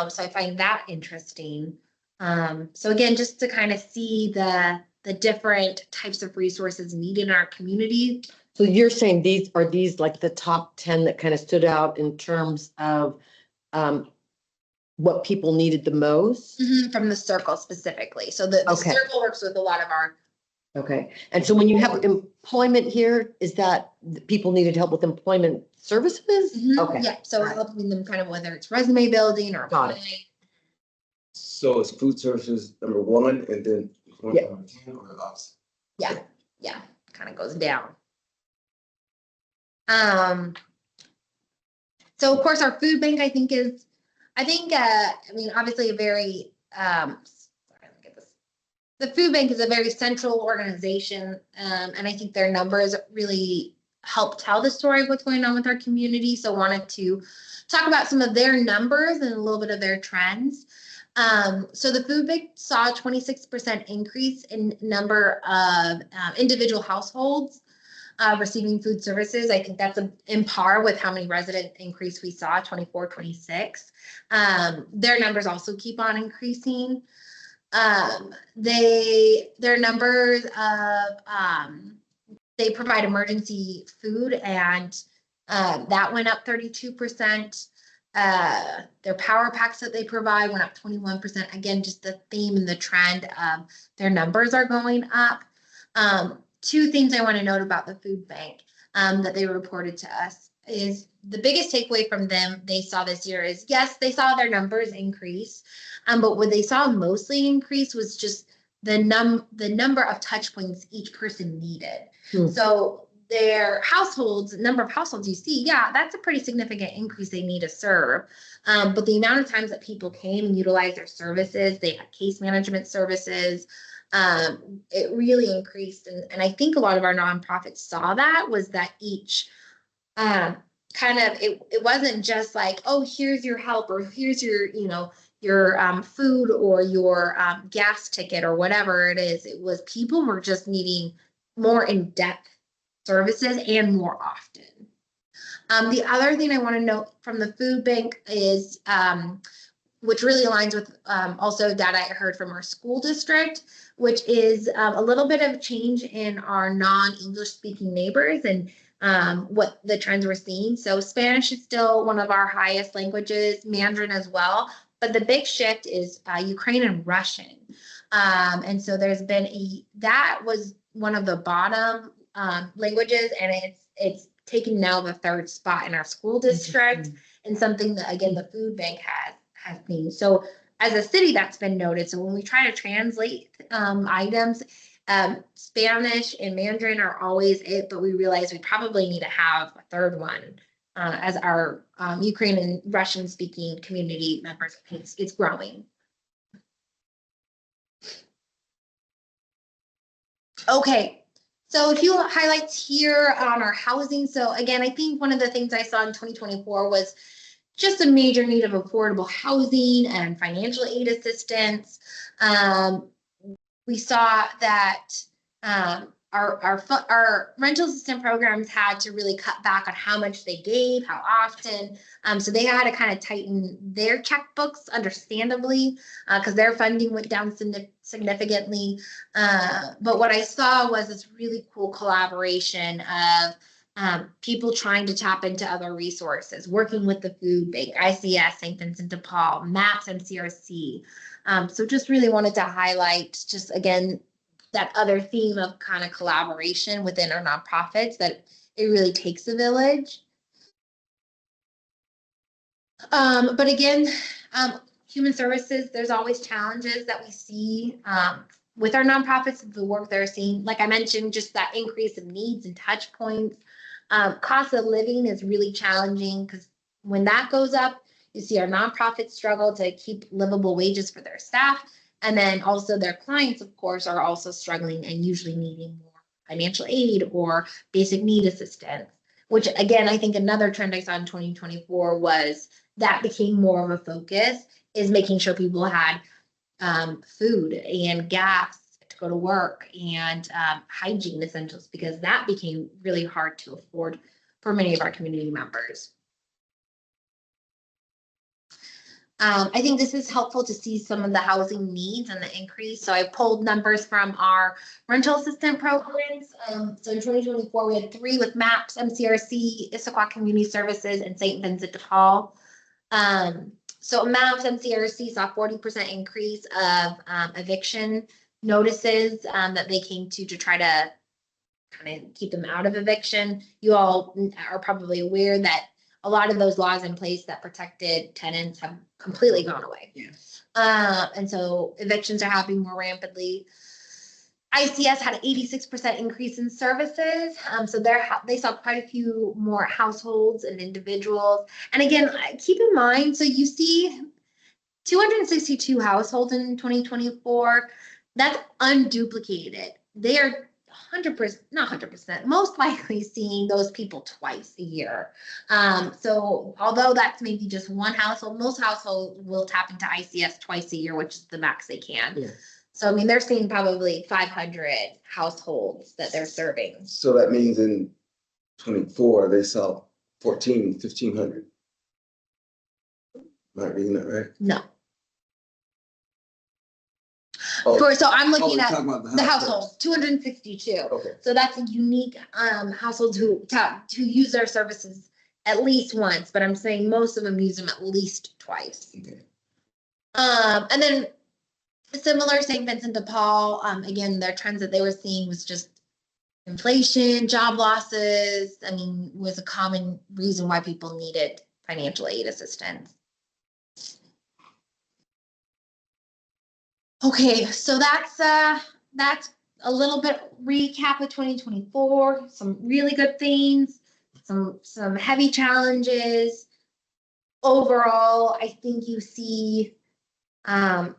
[SPEAKER 1] So I find that interesting. So again, just to kind of see the different types of resources needed in our community.
[SPEAKER 4] So you're saying these like the top 10 that kind of stood out in terms of what people needed the most?
[SPEAKER 1] From the Circle specifically. So the Circle works with a lot of our.
[SPEAKER 4] Okay. And so when you have employment here, is that people needed help with employment services? Okay.
[SPEAKER 1] Yeah. So helping them kind of, whether it's resume building or
[SPEAKER 4] got it.
[SPEAKER 3] So it's food services number 1, and then number 10 or the opposite?
[SPEAKER 1] Yeah. Kind of goes down. So of course our food bank, I mean, obviously a very, the food bank is a very central organization. And I think their numbers really help tell the story of what's going on with our community. So wanted to talk about some of their numbers and a little bit of their trends. So the food bank saw a 26% increase in number of individual households receiving food services. I think that's in par with how many resident increase we saw, 24, 26. Their numbers also keep on increasing. Their numbers of they provide emergency food, and that went up 32%. Their power packs that they provide went up 21%. Again, just the theme and the trend of their numbers are going up. 2 things I want to note about the food bank that they reported to us is the biggest takeaway from them they saw this year is, yes, they saw their numbers increase, but what they saw mostly increase was just the number of touch points each person needed. So their households, number of households you see, yeah, that's a pretty significant increase they need to serve. But the amount of times that people came and utilized their services, they had case management services, it really increased. And I think a lot of our nonprofits saw that, was that each it wasn't just like, oh, here's your help, or here's your, your food or your gas ticket or whatever it is. It was people were just needing more in-depth services and more often. The other thing I want to note from the food bank is, which really aligns with also data I heard from our school district, which is a little bit of change in our non-English speaking neighbors and what the trends we're seeing. So Spanish is still one of our highest languages, Mandarin as well, but the big shift is Ukrainian and Russian. And so there's been that was one of the bottom languages, and it's taken now the third spot in our school district, and something that, again, the food bank has seen. So as a city, that's been noted. So when we try to translate items, Spanish and Mandarin are always it, but we realize we probably need to have a third one as our Ukrainian and Russian speaking community members. It's growing. Okay, so a few highlights here on our housing. So again, I think one of the things I saw in 2024 was just a major need of affordable housing and financial aid assistance. We saw that our rental assistance programs had to really cut back on how much they gave, how often. So they had to kind of tighten their checkbooks, understandably, because their funding went down significantly. But what I saw was this really cool collaboration of people trying to tap into other resources, working with the food bank, ICS, St. Vincent de Paul, MAPS, MCRC. So just really wanted to highlight, just again, that other theme of kind of collaboration within our nonprofits, that it really takes a village. But again, human services, there's always challenges that we see with our nonprofits, the work they're seeing. Like I mentioned, just that increase of needs and touch points. Cost of living is really challenging, because when that goes up, you see our nonprofits struggle to keep livable wages for their staff. And then also their clients, of course, are also struggling and usually needing more financial aid or basic need assistance, which again, I think another trend I saw in 2024 was that became more of a focus, is making sure people had food and gas to go to work and hygiene essentials, because that became really hard to afford for many of our community members. I think this is helpful to see some of the housing needs and the increase. So I pulled numbers from our rental assistant programs. So in 2024, we had 3 with MAPS, MCRC, Issaquah Community Services, and St. Vincent de Paul. So MAPS, MCRC saw 40% increase of eviction notices that they came to try to kind of keep them out of eviction. You all are probably aware that a lot of those laws in place that protected tenants have completely gone away.
[SPEAKER 3] Yes.
[SPEAKER 1] And so evictions are happening more rampantly. ICS had an 86% increase in services. So they saw quite a few more households and individuals. And again, keep in mind, so you see 262 households in 2024. That's unduplicated. They are 100%, not 100%, most likely seeing those people twice a year. So although that's maybe just one household, most households will tap into ICS twice a year, which is the max they can. Yeah. So, I mean, they're seeing probably 500 households that they're serving.
[SPEAKER 3] So that means in 24, they saw 1,500. Am I reading that right?
[SPEAKER 1] No.
[SPEAKER 3] Oh.
[SPEAKER 1] So I'm looking at
[SPEAKER 3] the
[SPEAKER 1] households, 262.
[SPEAKER 3] Okay.
[SPEAKER 1] So that's a unique households who use their services at least once, but I'm saying most of them use them at least twice.
[SPEAKER 3] Okay.
[SPEAKER 1] And then similar, St. Vincent de Paul, again, their trends that they were seeing was just inflation, job losses, I mean, was a common reason why people needed financial aid assistance. Okay, so that's a little bit recap of 2024, some really good things, some heavy challenges. Overall, I think you see some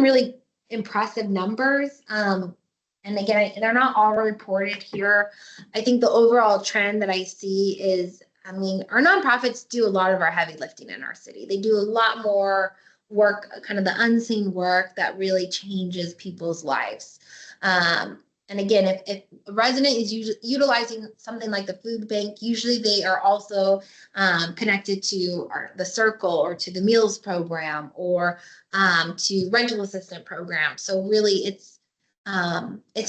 [SPEAKER 1] really impressive numbers. And again, they're not all reported here. I think the overall trend that I see is, I mean, our nonprofits do a lot of our heavy lifting in our city. They do a lot more work, kind of the unseen work that really changes people's lives. And again, if a resident is utilizing something like the food bank, usually they are also connected to the Circle or to the Meals program or to rental assistant program. So really, it's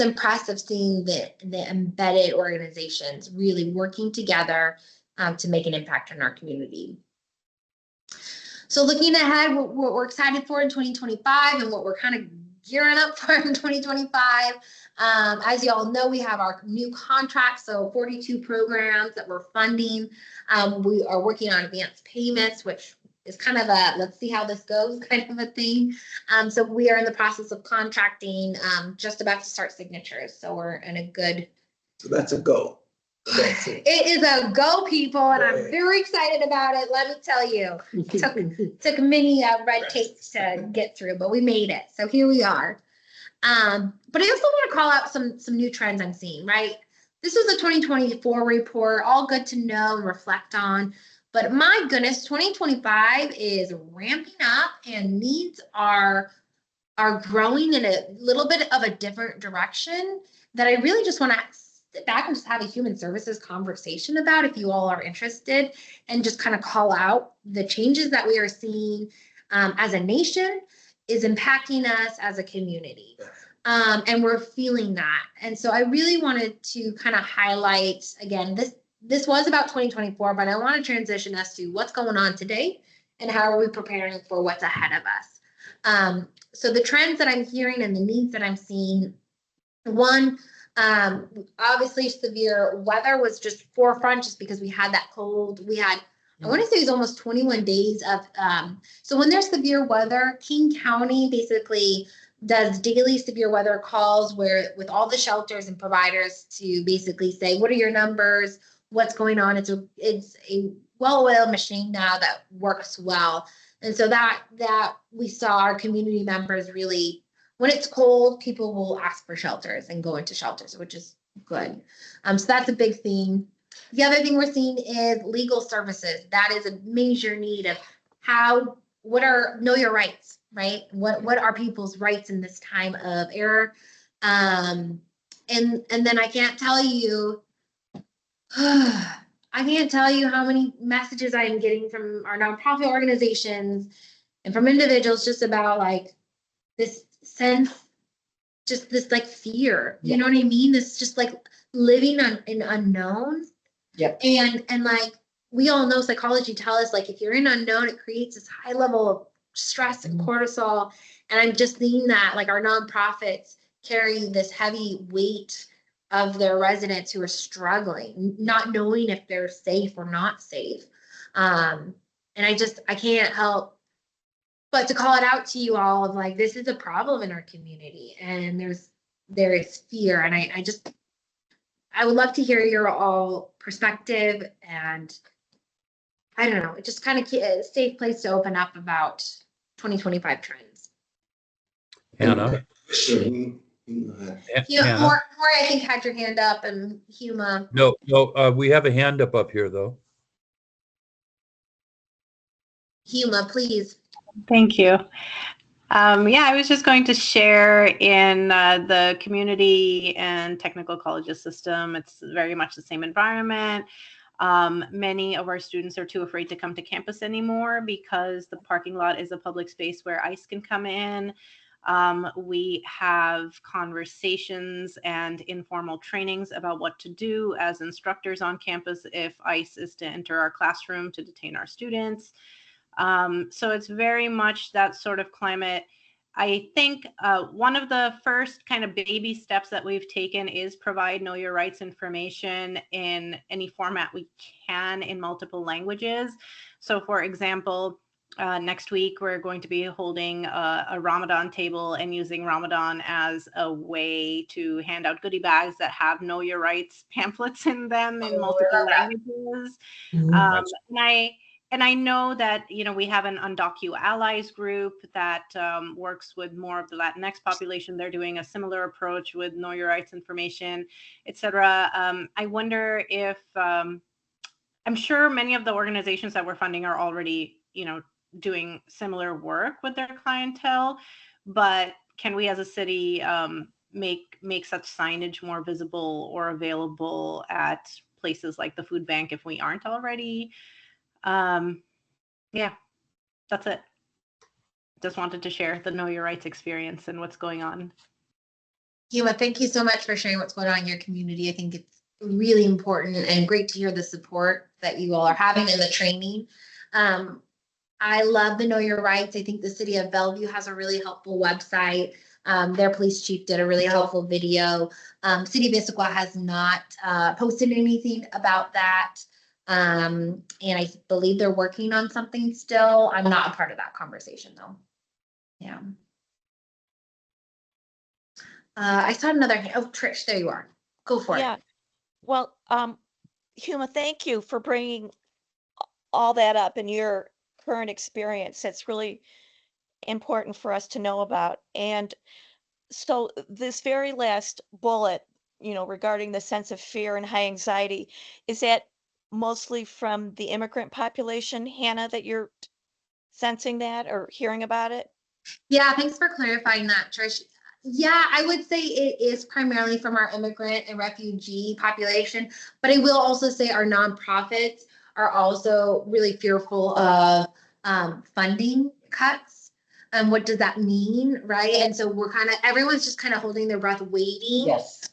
[SPEAKER 1] impressive seeing the embedded organizations really working together to make an impact on our community. So looking ahead, what we're excited for in 2025 and what we're kind of gearing up for in 2025. As you all know, we have our new contract, so 42 programs that we're funding. We are working on advanced payments, which is kind of a let's see how this goes kind of a thing. So we are in the process of contracting, just about to start signatures. So we're in a good.
[SPEAKER 3] So that's a go.
[SPEAKER 1] It is a go, people, and I'm very excited about it. Let me tell you, took many red tapes to get through, but we made it. So here we are. But I also want to call out some new trends I'm seeing. Right, this was a 2024 report, all good to know and reflect on. But my goodness, 2025 is ramping up, and needs are growing in a little bit of a different direction that I really just want to sit back and just have a human services conversation about, if you all are interested, and just kind of call out the changes that we are seeing as a nation is impacting us as a community. And we're feeling that. And so I really wanted to kind of highlight, again, this was about 2024, but I want to transition us to what's going on today and how are we preparing for what's ahead of us. So the trends that I'm hearing and the needs that I'm seeing, one, obviously severe weather was just forefront, just because we had that cold. We had, I want to say it was almost 21 days of, so when there's severe weather, King County basically does daily severe weather calls where with all the shelters and providers to basically say, what are your numbers? What's going on? It's a well-oiled machine now that works well. And so that we saw our community members really, when it's cold, people will ask for shelters and go into shelters, which is good. So that's a big thing. The other thing we're seeing is legal services. That is a major need of know your rights, right? What are people's rights in this time of error? And then I can't tell you, how many messages I am getting from our nonprofit organizations and from individuals just about like this sense, just this like fear, you know what I mean? This just like living in unknown.
[SPEAKER 4] Yep.
[SPEAKER 1] And like we all know, psychology tells us, like if you're in unknown, it creates this high level of stress and cortisol. And I'm just seeing that like our nonprofits carry this heavy weight of their residents who are struggling, not knowing if they're safe or not safe. And I can't help but to call it out to you all of like, this is a problem in our community, and there is fear. And I would love to hear your all perspective, and I don't know, it just kind of a safe place to open up about 2025 trends.
[SPEAKER 2] Hannah?
[SPEAKER 3] Sure.
[SPEAKER 2] Hannah?
[SPEAKER 1] More, I think, had your hand up, and Huma.
[SPEAKER 2] No, we have a hand up here though.
[SPEAKER 1] Huma, please.
[SPEAKER 6] Thank you. I was just going to share in the community and technical colleges system. It's very much the same environment. Many of our students are too afraid to come to campus anymore because the parking lot is a public space where ICE can come in. We have conversations and informal trainings about what to do as instructors on campus if ICE is to enter our classroom to detain our students. So it's very much that sort of climate. I think one of the first kind of baby steps that we've taken is provide Know Your Rights information in any format we can in multiple languages. So for example, next week, we're going to be holding a Ramadan table and using Ramadan as a way to hand out goodie bags that have Know Your Rights pamphlets in them in multiple languages. And I know that, you know, we have an Undocu Allies group that works with more of the Latinx population. They're doing a similar approach with Know Your Rights information, et cetera. I wonder if, I'm sure many of the organizations that we're funding are already, you know, doing similar work with their clientele, but can we as a city make such signage more visible or available at places like the food bank if we aren't already? Yeah, that's it. Just wanted to share the Know Your Rights experience and what's going on.
[SPEAKER 1] Huma, thank you so much for sharing what's going on in your community. I think it's really important and great to hear the support that you all are having in the training. I love the Know Your Rights. I think the city of Bellevue has a really helpful website. Their police chief did a really helpful video. City of Issaquah has not posted anything about that. And I believe they're working on something still. I'm not a part of that conversation though. Yeah. I saw another hand. Oh, Trish, there you are. Go for it.
[SPEAKER 5] Well, Huma, thank you for bringing all that up in your current experience. That's really important for us to know about. And so this very last bullet, you know, regarding the sense of fear and high anxiety, is that mostly from the immigrant population, Hannah, that you're sensing that or hearing about it?
[SPEAKER 1] Yeah, thanks for clarifying that, Trish. Yeah, I would say it is primarily from our immigrant and refugee population, but I will also say our nonprofits are also really fearful of funding cuts. What does that mean, right? And so we're everyone's just kind of holding their breath, waiting.
[SPEAKER 4] Yes.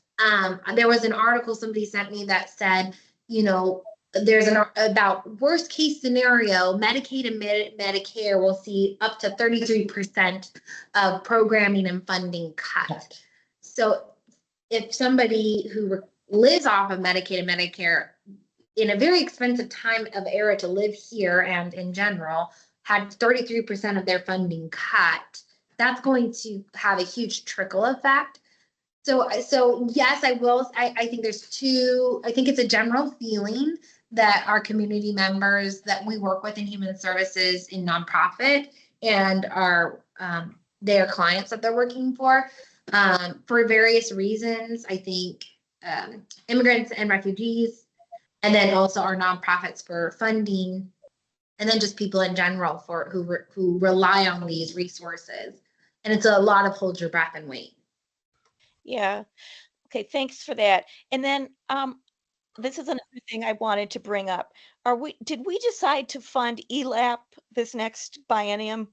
[SPEAKER 1] There was an article somebody sent me that said, you know, there's about worst case scenario, Medicaid and Medicare will see up to 33% of programming and funding cut. So if somebody who lives off of Medicaid and Medicare in a very expensive time of era to live here and in general had 33% of their funding cut, that's going to have a huge trickle effect. So yes, I think I think it's a general feeling that our community members that we work with in human services in nonprofit and our their clients that they're working for various reasons. I think immigrants and refugees, and then also our nonprofits for funding, and then just people in general who rely on these resources. And it's a lot of hold your breath and wait.
[SPEAKER 5] Yeah. Okay, thanks for that. And then this is another thing I wanted to bring up. Did we decide to fund ELAP this next biennium?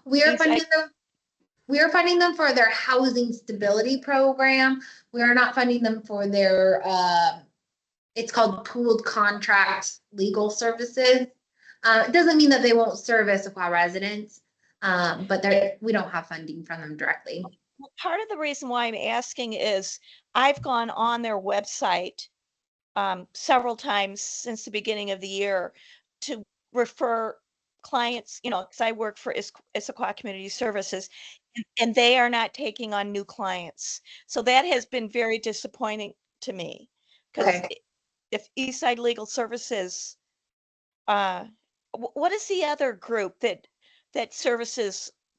[SPEAKER 1] We are funding them for their housing stability program. We are not funding them for their it's called pooled contract legal services. It doesn't mean that they won't service Issaquah residents, but we don't have funding from them directly.
[SPEAKER 5] Well, part of the reason why I'm asking is I've gone on their website several times since the beginning of the year to refer clients, you know, because I work for Issaquah Community Services, and they are not taking on new clients. So that has been very disappointing to me, because if Eastside Legal Services, what is the other group that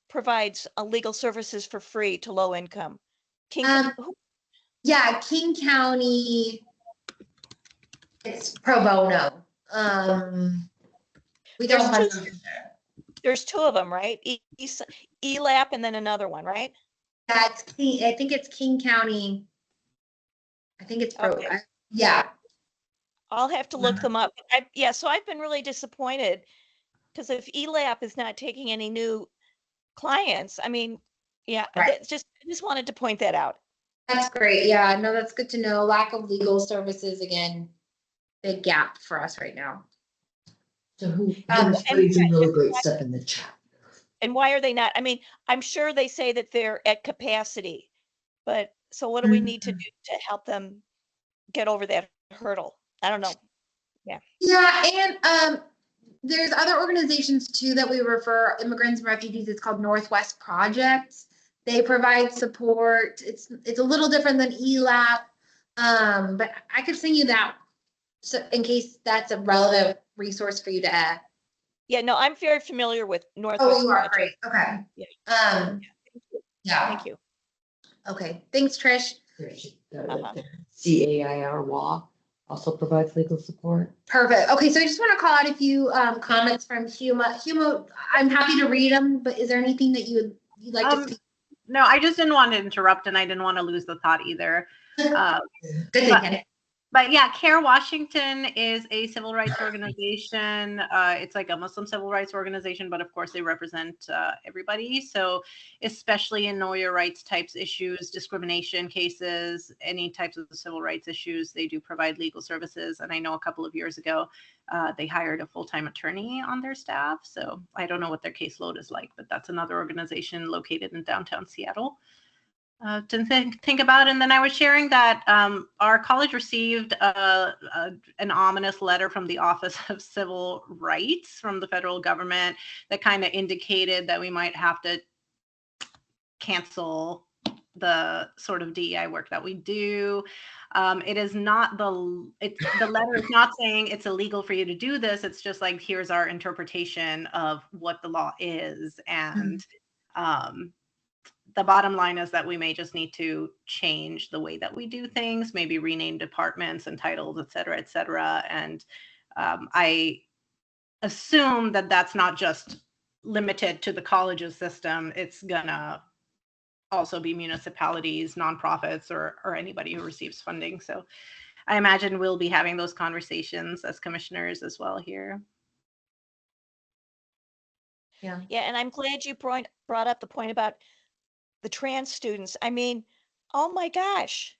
[SPEAKER 5] provides legal services for free to low income? King
[SPEAKER 1] County. It's pro bono.
[SPEAKER 5] There's two of them, right? ELAP and then another one, right?
[SPEAKER 1] That's King. I think it's King County. I think it's pro.
[SPEAKER 5] Okay.
[SPEAKER 1] Yeah.
[SPEAKER 5] I'll have to look them up. So I've been really disappointed because if ELAP is not taking any new clients, I mean, yeah,
[SPEAKER 1] right.
[SPEAKER 5] I just wanted to point that out.
[SPEAKER 1] That's great. Yeah, no, that's good to know. Lack of legal services, again, big gap for us right now.
[SPEAKER 4] So who's putting some really great stuff in the chat?
[SPEAKER 5] And why are they not? I mean, I'm sure they say that they're at capacity, but so what do we need to do to help them get over that hurdle? I don't know.
[SPEAKER 1] Yeah, and there's other organizations too that we refer immigrants and refugees. It's called Northwest Projects. They provide support. It's a little different than ELAP, but I could send you that so in case that's a relevant resource for you to add.
[SPEAKER 5] Yeah, no, I'm very familiar with
[SPEAKER 1] Oh,
[SPEAKER 5] Northwest
[SPEAKER 1] you are
[SPEAKER 5] Project.
[SPEAKER 1] great. Okay.
[SPEAKER 5] Yeah.
[SPEAKER 1] Um, yeah.
[SPEAKER 5] Thank you.
[SPEAKER 1] Okay. Thanks, Trish.
[SPEAKER 4] CAIR also provides legal support.
[SPEAKER 1] Perfect. Okay, so I just want to call out a few comments from Huma. Huma, I'm happy to read them, but is there anything that you'd like to speak?
[SPEAKER 6] No, I just didn't want to interrupt, and I didn't want to lose the thought either.
[SPEAKER 1] Good thing.
[SPEAKER 6] But yeah, CARE Washington is a civil rights organization. It's like a Muslim civil rights organization, but of course they represent everybody. So especially in know your rights types issues, discrimination cases, any types of civil rights issues, they do provide legal services. And I know a couple of years ago, they hired a full-time attorney on their staff. So I don't know what their caseload is like, but that's another organization located in downtown Seattle. To think about. And then I was sharing that our college received an ominous letter from the Office of Civil Rights from the federal government that kind of indicated that we might have to cancel the sort of DEI work that we do. It is not the letter is not saying it's illegal for you to do this. It's just like, here's our interpretation of what the law is. And the bottom line is that we may just need to change the way that we do things, maybe rename departments and titles, et cetera, et cetera. And I assume that that's not just limited to the colleges system. It's gonna also be municipalities, nonprofits, or anybody who receives funding. So I imagine we'll be having those conversations as commissioners as well here.
[SPEAKER 1] Yeah.
[SPEAKER 5] Yeah, and I'm glad you brought up the point about the trans students. I mean, oh my gosh.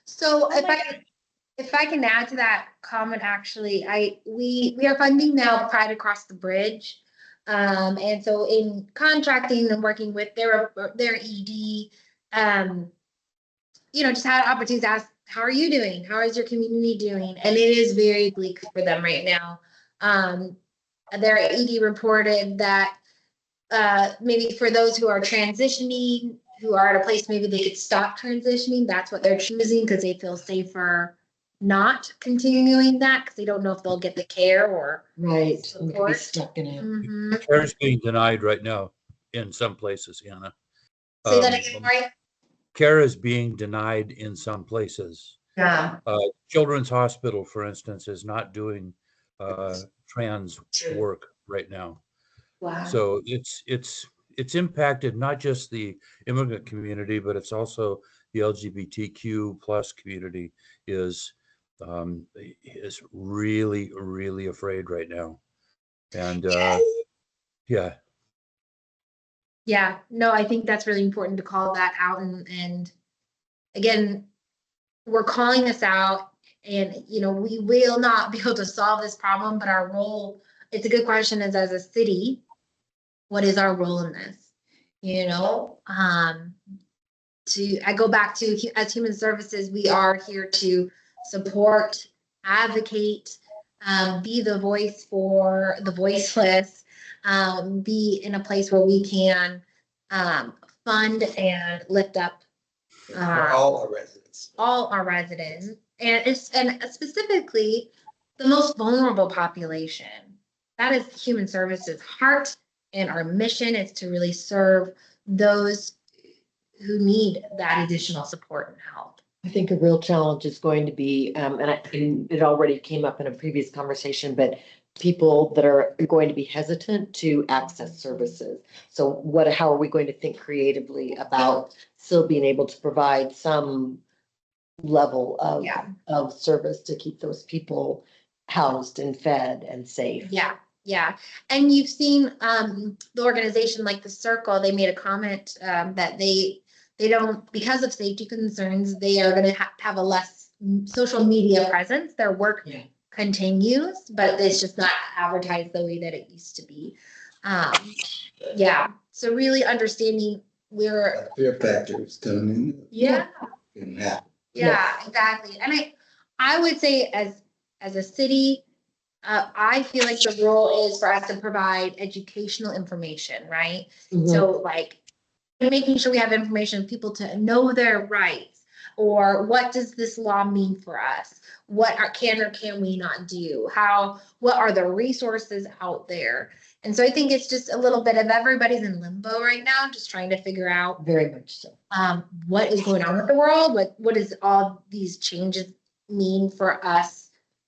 [SPEAKER 1] So if I can add to that comment, actually, we are funding now Pride Across the Bridge. And so in contracting and working with their ED, just had an opportunity to ask, how are you doing? How is your community doing? And it is very bleak for them right now. Their ED reported that maybe for those who are transitioning, who are at a place maybe they could stop transitioning, that's what they're choosing because they feel safer not continuing that because they don't know if they'll get the care or support.
[SPEAKER 4] Be stuck in it.
[SPEAKER 1] Mm-hmm.
[SPEAKER 2] Care is being denied right now in some places, Anna.
[SPEAKER 1] Say that again, right?
[SPEAKER 2] Care is being denied in some places.
[SPEAKER 1] Yeah.
[SPEAKER 2] Children's Hospital, for instance, is not doing trans work right now.
[SPEAKER 1] Wow.
[SPEAKER 2] So it's impacted not just the immigrant community, but it's also the LGBTQ plus community is really, really afraid right now. And yeah.
[SPEAKER 1] Yeah, no, I think that's really important to call that out. And again, we're calling this out and, we will not be able to solve this problem, but our role, it's a good question, is as a city, what is our role in this? I go back to, as human services, we are here to support, advocate, be the voice for the voiceless, be in a place where we can fund and lift up
[SPEAKER 3] For all our residents.
[SPEAKER 1] And specifically the most vulnerable population. That is human services heart, and our mission is to really serve those who need that additional support and help.
[SPEAKER 4] I think a real challenge is going to be, and it already came up in a previous conversation, but people that are going to be hesitant to access services. So how are we going to think creatively about still being able to provide some level of service to keep those people housed and fed and safe?
[SPEAKER 1] Yeah. And you've seen the organization like the Circle, they made a comment that they don't, because of safety concerns, they are going to have a less social media presence. Their work continues, but it's just not advertised the way that it used to be. Yeah, so really understanding where,
[SPEAKER 3] Fear factor is coming in.
[SPEAKER 1] yeah,
[SPEAKER 3] Can happen.
[SPEAKER 1] yeah, exactly. And I would say as a city, I feel like the role is for us to provide educational information, right?
[SPEAKER 4] Mhm.
[SPEAKER 1] So like making sure we have information for people to know their rights, or what does this law mean for us? What can or can we not do? What are the resources out there? And so I think it's just a little bit of everybody's in limbo right now, just trying to figure out
[SPEAKER 4] Very much so.
[SPEAKER 1] what is going on with the world, what does all these changes mean for us,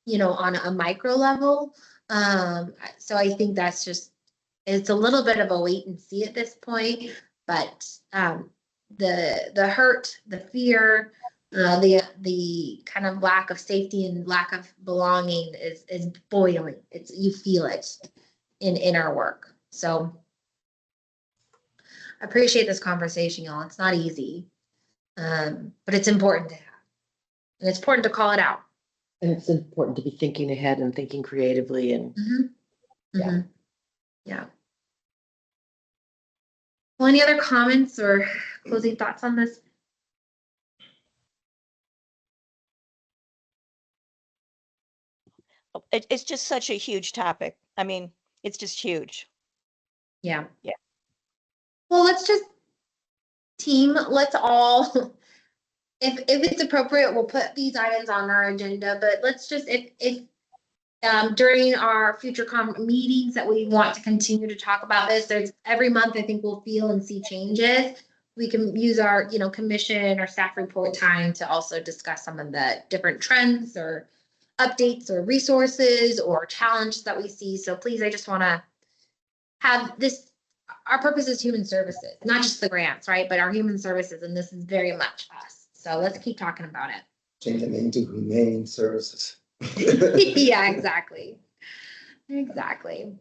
[SPEAKER 1] on a micro level. So I think it's a little bit of a wait and see at this point, but the hurt, the fear, the kind of lack of safety and lack of belonging is boiling. You feel it in our work. So I appreciate this conversation, y'all. It's not easy, but it's important to have, and it's important to call it out.
[SPEAKER 4] And it's important to be thinking ahead and thinking creatively and
[SPEAKER 1] Yeah. Yeah. Well, any other comments or closing thoughts on this?
[SPEAKER 5] It's just such a huge topic. I mean, it's just huge.
[SPEAKER 1] Yeah.
[SPEAKER 5] Yeah.
[SPEAKER 1] Well, let's all, if it's appropriate, we'll put these items on our agenda, but let's just, if during our future meetings that we want to continue to talk about this, there's every month, I think we'll feel and see changes. We can use our, commission or staff report time to also discuss some of the different trends or updates or resources or challenges that we see. So please, I just want to have this, our purpose is human services, not just the grants, right? But our human services, and this is very much us. So let's keep talking about it.
[SPEAKER 3] Change the name to humane services.
[SPEAKER 1] Yeah, exactly. Exactly.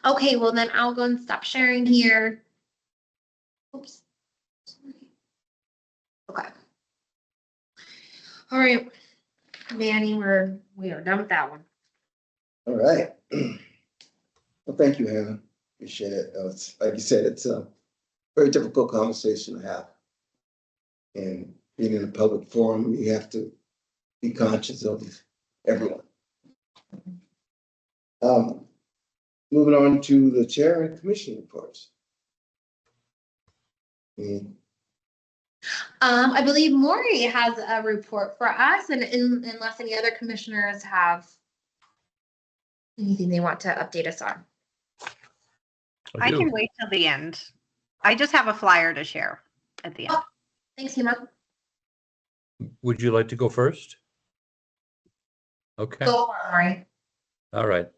[SPEAKER 1] Okay, well then I'll go and stop sharing here. Oops. Okay. All right, Manny, we are done with that one.
[SPEAKER 3] All right. Well, thank you, Hannah. Appreciate it. It's, like you said, it's a very difficult conversation to have. And being in a public forum, you have to be conscious of everyone. Moving on to the chair and commission reports.
[SPEAKER 1] I believe Maury has a report for us, and unless any other commissioners have anything they want to update us on.
[SPEAKER 6] I can wait till the end. I just have a flyer to share at the end.
[SPEAKER 1] Oh, thanks, Hema.
[SPEAKER 2] Would you like to go first? Okay.
[SPEAKER 1] Go for it, Maury.
[SPEAKER 2] All right.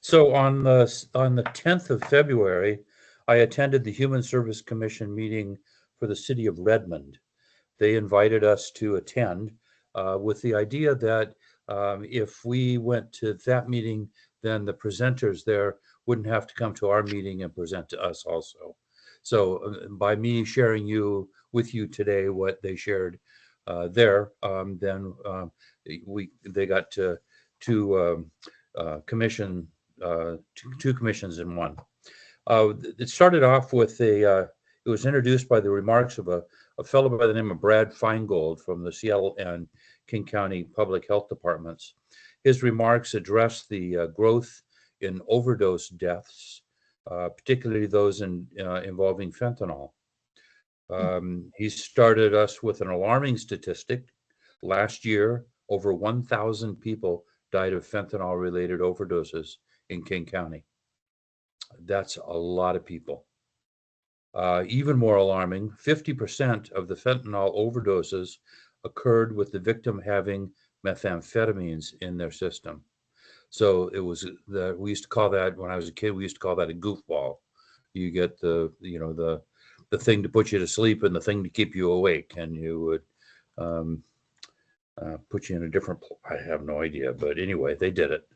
[SPEAKER 2] So on the 10th of February, I attended the Human Service Commission meeting for the city of Redmond. They invited us to attend with the idea that if we went to that meeting, then the presenters there wouldn't have to come to our meeting and present to us also. So by me sharing with you today what they shared there, then they got to two commissions in one. It started off with it was introduced by the remarks of a fellow by the name of Brad Feingold from the Seattle and King County Public Health Departments. His remarks addressed the growth in overdose deaths, particularly those involving fentanyl. He started us with an alarming statistic. Last year, over 1,000 people died of fentanyl-related overdoses in King County. That's a lot of people. Even more alarming, 50% of the fentanyl overdoses occurred with the victim having methamphetamines in their system. So it was we used to call that, when I was a kid, we used to call that a goofball. You get the thing to put you to sleep and the thing to keep you awake, and you would put you in a different, I have no idea, but anyway, they did it.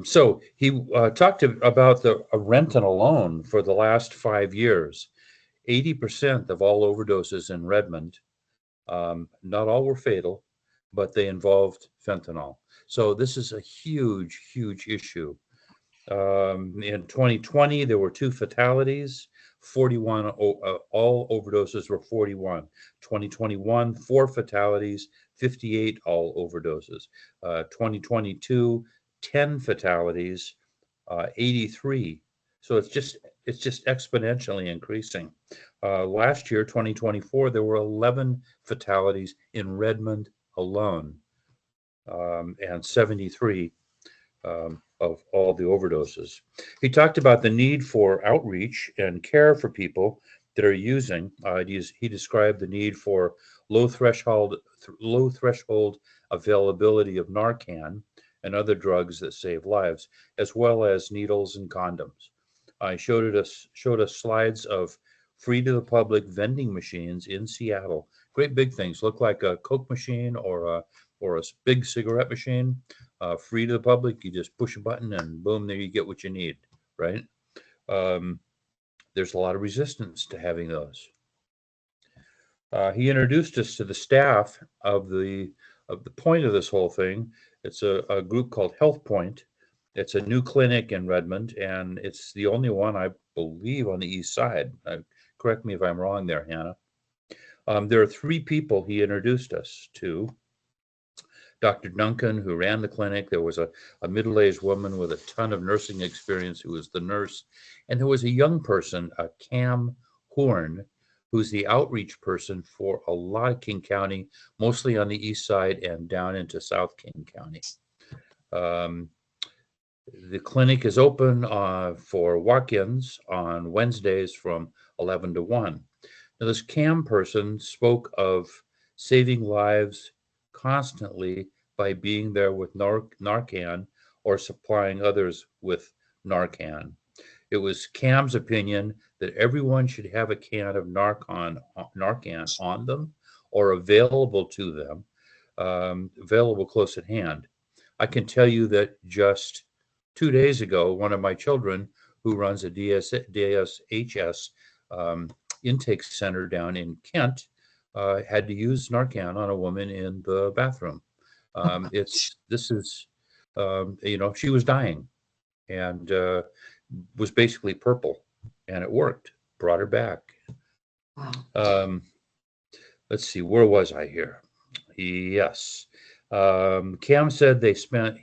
[SPEAKER 2] So he talked about the Renton alone for the last 5 years. 80% of all overdoses in Redmond, not all were fatal, but they involved fentanyl. So this is a huge, huge issue. In 2020, there were 2 fatalities, 41, all overdoses were 41. 2021, 4 fatalities, 58 all overdoses. 2022, 10 fatalities, 83. So it's just exponentially increasing. Last year, 2024, there were 11 fatalities in Redmond alone, and 73 of all the overdoses. He talked about the need for outreach and care for people that are using. He described the need for low threshold availability of Narcan and other drugs that save lives, as well as needles and condoms. I showed us slides of free to the public vending machines in Seattle. Great big things, look like a Coke machine or a big cigarette machine. Free to the public, you just push a button and boom, there you get what you need, right? There's a lot of resistance to having those. He introduced us to the staff of the point of this whole thing. It's a group called Health Point. It's a new clinic in Redmond, and it's the only one, I believe, on the east side. Correct me if I'm wrong there, Hannah. There are 3 people he introduced us to. Dr. Duncan, who ran the clinic. There was a middle-aged woman with a ton of nursing experience who was the nurse. And there was a young person, Cam Horn, who's the outreach person for a lot of King County, mostly on the east side and down into South King County. The clinic is open for walk-ins on Wednesdays from 11 to 1. Now, this CAM person spoke of saving lives constantly by being there with Narcan or supplying others with Narcan. It was CAM's opinion that everyone should have a can of Narcan on them or available to them, available close at hand. I can tell you that just 2 days ago, one of my children who runs a DSHS intake center down in Kent had to use Narcan on a woman in the bathroom. She was dying and was basically purple, and it worked, brought her back.
[SPEAKER 4] Wow.
[SPEAKER 2] Let's see, where was I here? Yes. Cam said they spend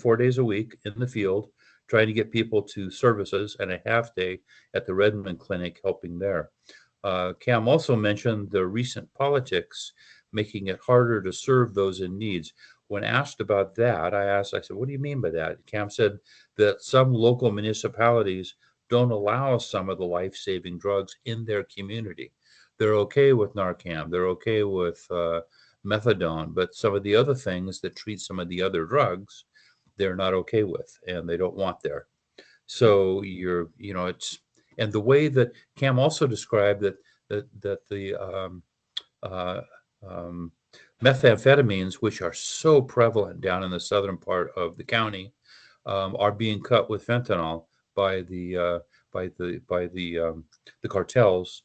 [SPEAKER 2] 4 days a week in the field trying to get people to services and a half day at the Redmond Clinic helping there. Cam also mentioned the recent politics making it harder to serve those in needs. When asked about that, I said, what do you mean by that? Cam said that some local municipalities don't allow some of the life-saving drugs in their community. They're okay with Narcan, they're okay with methadone, but some of the other things that treat some of the other drugs, they're not okay with, and they don't want there. So it's, and the way that Cam also described that the methamphetamines, which are so prevalent down in the southern part of the county, are being cut with fentanyl by the cartels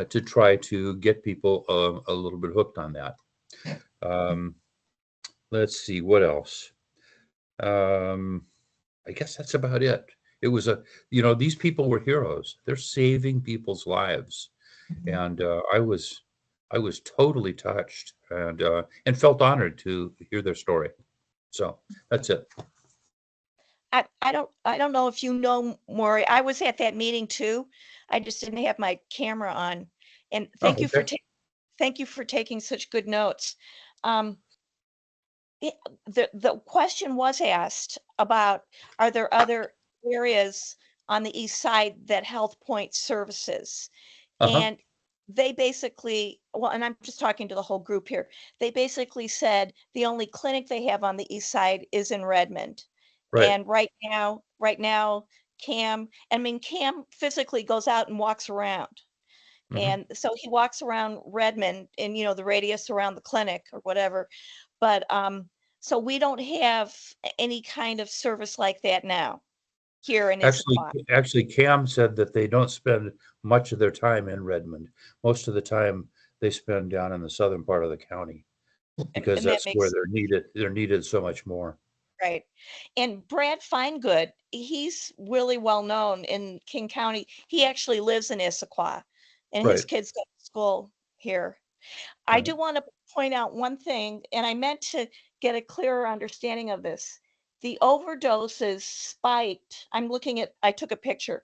[SPEAKER 2] to try to get people a little bit hooked on that. Let's see, what else? I guess that's about it. It was these people were heroes. They're saving people's lives. And I was totally touched and felt honored to hear their story. So that's it.
[SPEAKER 5] I don't know if you know, Maury. I was at that meeting too. I just didn't have my camera on. And thank you for taking such good notes. The question was asked about, are there other areas on the east side that Health Point services? And they basically, well, and I'm just talking to the whole group here. They basically said the only clinic they have on the east side is in Redmond.
[SPEAKER 2] Right.
[SPEAKER 5] And right now, Cam physically goes out and walks around. And so he walks around Redmond in, the radius around the clinic or whatever. But so we don't have any kind of service like that now here in Issaquah.
[SPEAKER 2] Actually, Cam said that they don't spend much of their time in Redmond. Most of the time they spend down in the southern part of the county because that's where they're needed. They're needed so much more.
[SPEAKER 5] Right. And Brad Finegood, he's really well known in King County. He actually lives in Issaquah, and his
[SPEAKER 2] Right.
[SPEAKER 5] kids go to school here. I
[SPEAKER 2] Right.
[SPEAKER 5] do want to point out one thing, and I meant to get a clearer understanding of this. The overdoses spiked. I took a picture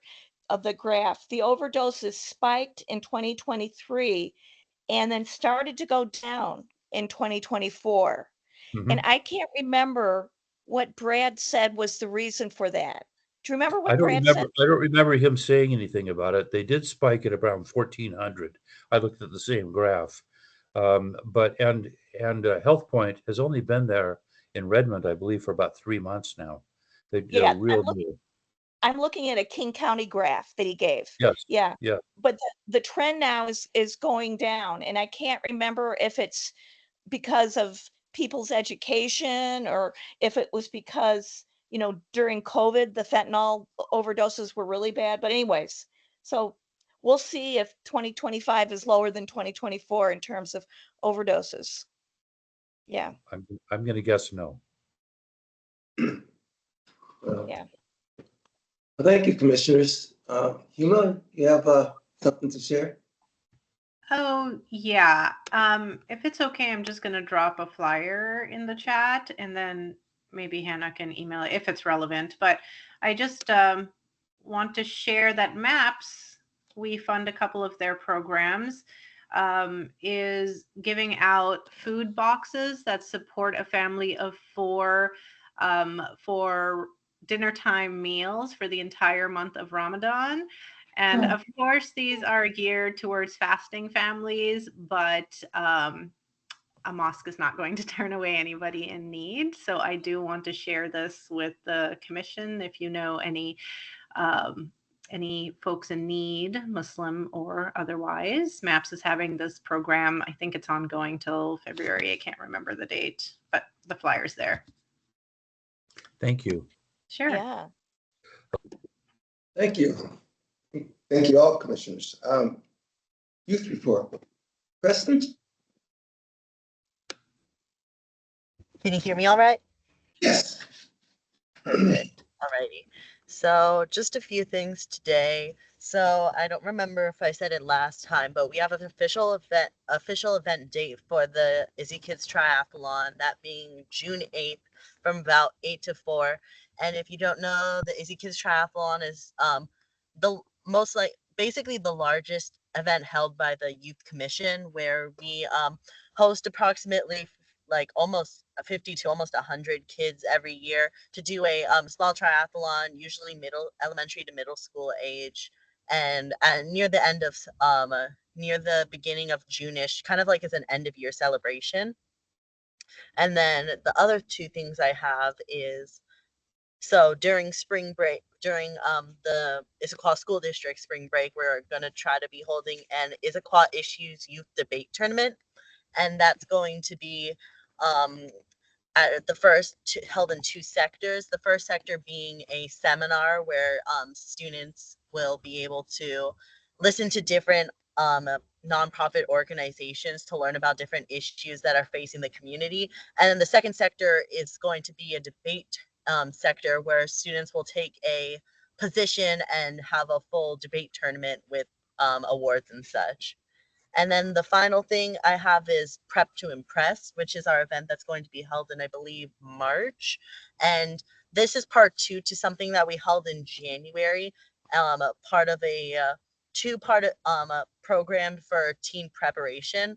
[SPEAKER 5] of the graph. The overdoses spiked in 2023 and then started to go down in 2024. And
[SPEAKER 2] Mhm.
[SPEAKER 5] I can't remember what Brad said was the reason for that. Do you remember
[SPEAKER 2] I
[SPEAKER 5] what
[SPEAKER 2] don't
[SPEAKER 5] Brad said?
[SPEAKER 2] remember. I don't remember him saying anything about it. They did spike at around 1,400. I looked at the same graph, but Health Point has only been there in Redmond, I believe, for about 3 months now. They're
[SPEAKER 5] Yeah,
[SPEAKER 2] real new.
[SPEAKER 5] I'm looking at a King County graph that he gave.
[SPEAKER 2] Yes.
[SPEAKER 5] Yeah.
[SPEAKER 2] Yeah.
[SPEAKER 5] But the trend now is going down, and I can't remember if it's because of people's education or if it was because, during COVID, the fentanyl overdoses were really bad. But anyways, so we'll see if 2025 is lower than 2024 in terms of overdoses. Yeah,
[SPEAKER 2] I'm going to guess no.
[SPEAKER 3] Well,
[SPEAKER 5] yeah.
[SPEAKER 3] thank you, commissioners. Huma, you have something to share?
[SPEAKER 6] Oh, yeah. If it's okay, I'm just going to drop a flyer in the chat and then maybe Hannah can email it if it's relevant. But I just want to share that MAPS, we fund a couple of their programs, is giving out food boxes that support a family of 4 for dinner time meals for the entire month of Ramadan. And of course, these are geared towards fasting families, but a mosque is not going to turn away anybody in need. So I do want to share this with the commission. If you know any folks in need, Muslim or otherwise, MAPS is having this program. I think it's ongoing till February. I can't remember the date, but the flyer's there.
[SPEAKER 2] Thank you.
[SPEAKER 6] Sure.
[SPEAKER 5] Yeah.
[SPEAKER 3] Thank you. Thank you all, commissioners. Youth report. Preston?
[SPEAKER 7] Can you hear me all right?
[SPEAKER 3] Yes.
[SPEAKER 7] Perfect. Alrighty. So just a few things today. So I don't remember if I said it last time, but we have an official event date for the Izzy Kids Triathlon, that being June 8th from about 8 to 4. And if you don't know, the Izzy Kids Triathlon is the basically the largest event held by the Youth Commission, where we host approximately like almost 50 to almost 100 kids every year to do a small triathlon, usually elementary to middle school age, and near the end of near the beginning of June-ish, kind of like as an end of year celebration. And then the other two things I have is, so during spring break, during the Issaquah School District spring break, we're going to try to be holding an Issaquah Issues Youth Debate Tournament. And that's going to be held in 2 sectors. The first sector being a seminar where students will be able to listen to different nonprofit organizations to learn about different issues that are facing the community. And then the second sector is going to be a debate sector where students will take a position and have a full debate tournament with awards and such. And then the final thing I have is Prep to Impress, which is our event that's going to be held in, I believe, March. And this is part 2 to something that we held in January, part of a 2-part program for teen preparation.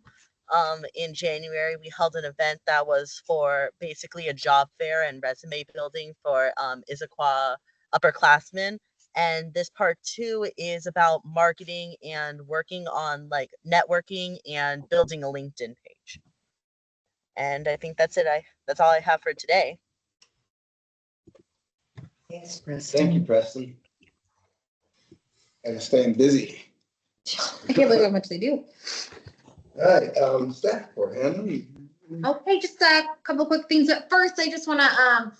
[SPEAKER 7] In January, we held an event that was for basically a job fair and resume building for Issaquah upperclassmen. And this part 2 is about marketing and working on like networking and building a LinkedIn page. And I think that's it. That's all I have for today.
[SPEAKER 4] Thanks, Preston.
[SPEAKER 3] Thank you, Preston. And staying busy.
[SPEAKER 1] I can't believe how much they do.
[SPEAKER 3] All right, staff report, Hannah.
[SPEAKER 1] Okay, just a couple quick things. At first, I just want to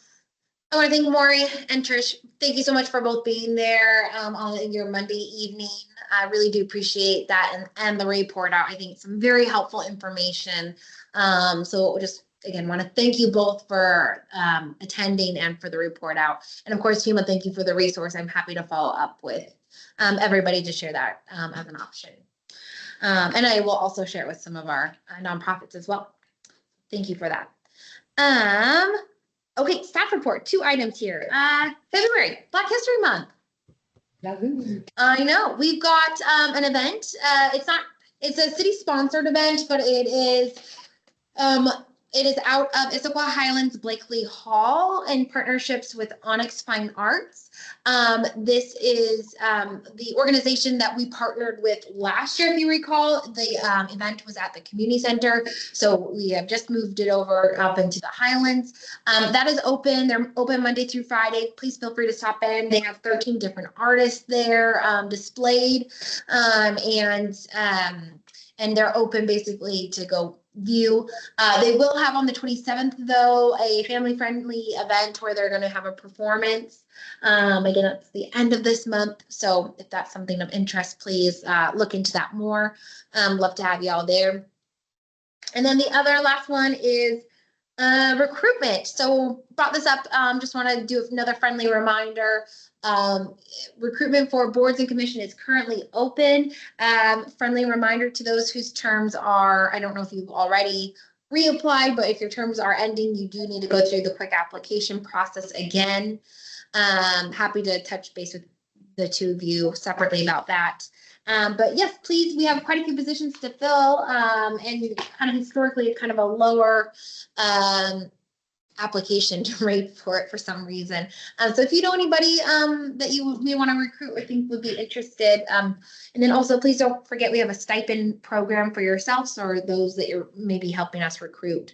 [SPEAKER 1] thank Maury and Trish. Thank you so much for both being there on your Monday evening. I really do appreciate that, and the report out. I think some very helpful information. So just again, want to thank you both for attending and for the report out. And of course, Huma, thank you for the resource. I'm happy to follow up with everybody to share that as an option. And I will also share it with some of our nonprofits as well. Thank you for that. Okay, staff report, 2 items here. February, Black History Month. I know, we've got an event. It's a city-sponsored event, but it is out of Issaquah Highlands Blakely Hall in partnerships with Onyx Fine Arts. This is the organization that we partnered with last year, if you recall. The event was at the community center, so we have just moved it over up into the Highlands. That is open. They're open Monday through Friday. Please feel free to stop in. They have 13 different artists there displayed, and they're open basically to go view. They will have on the 27th, though, a family-friendly event where they're going to have a performance. Again, it's the end of this month, so if that's something of interest, please look into that more. Love to have you all there. And then the other last one is recruitment. So brought this up, just want to do another friendly reminder. Recruitment for boards and commission is currently open. Friendly reminder to those whose terms are, I don't know if you've already reapplied, but if your terms are ending, you do need to go through the quick application process again. Happy to touch base with the 2 of you separately about that. But yes, please, we have quite a few positions to fill, and kind of historically kind of a lower application rate for it for some reason. So if you know anybody that you may want to recruit or think would be interested, and then also please don't forget we have a stipend program for yourselves or those that you're maybe helping us recruit.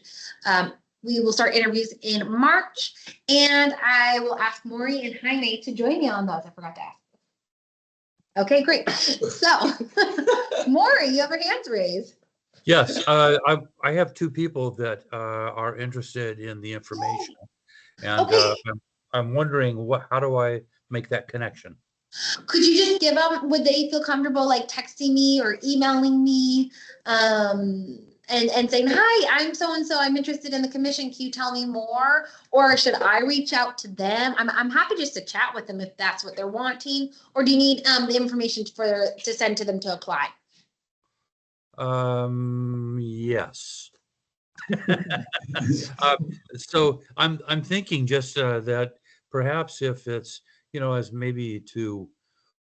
[SPEAKER 1] We will start interviews in March, and I will ask Maury and Jaime to join me on those. I forgot to ask. Okay, great. So, Maury, you have your hands raised.
[SPEAKER 2] Yes, I have 2 people that are interested in the information, and
[SPEAKER 1] Okay.
[SPEAKER 2] I'm wondering how do I make that connection?
[SPEAKER 1] Could you just give them, would they feel comfortable like texting me or emailing me and saying, hi, I'm so-and-so, I'm interested in the commission, can you tell me more? Or should I reach out to them? I'm happy just to chat with them if that's what they're wanting. Or do you need the information to send to them to apply?
[SPEAKER 2] Yes. So I'm thinking just that perhaps if it's, as maybe to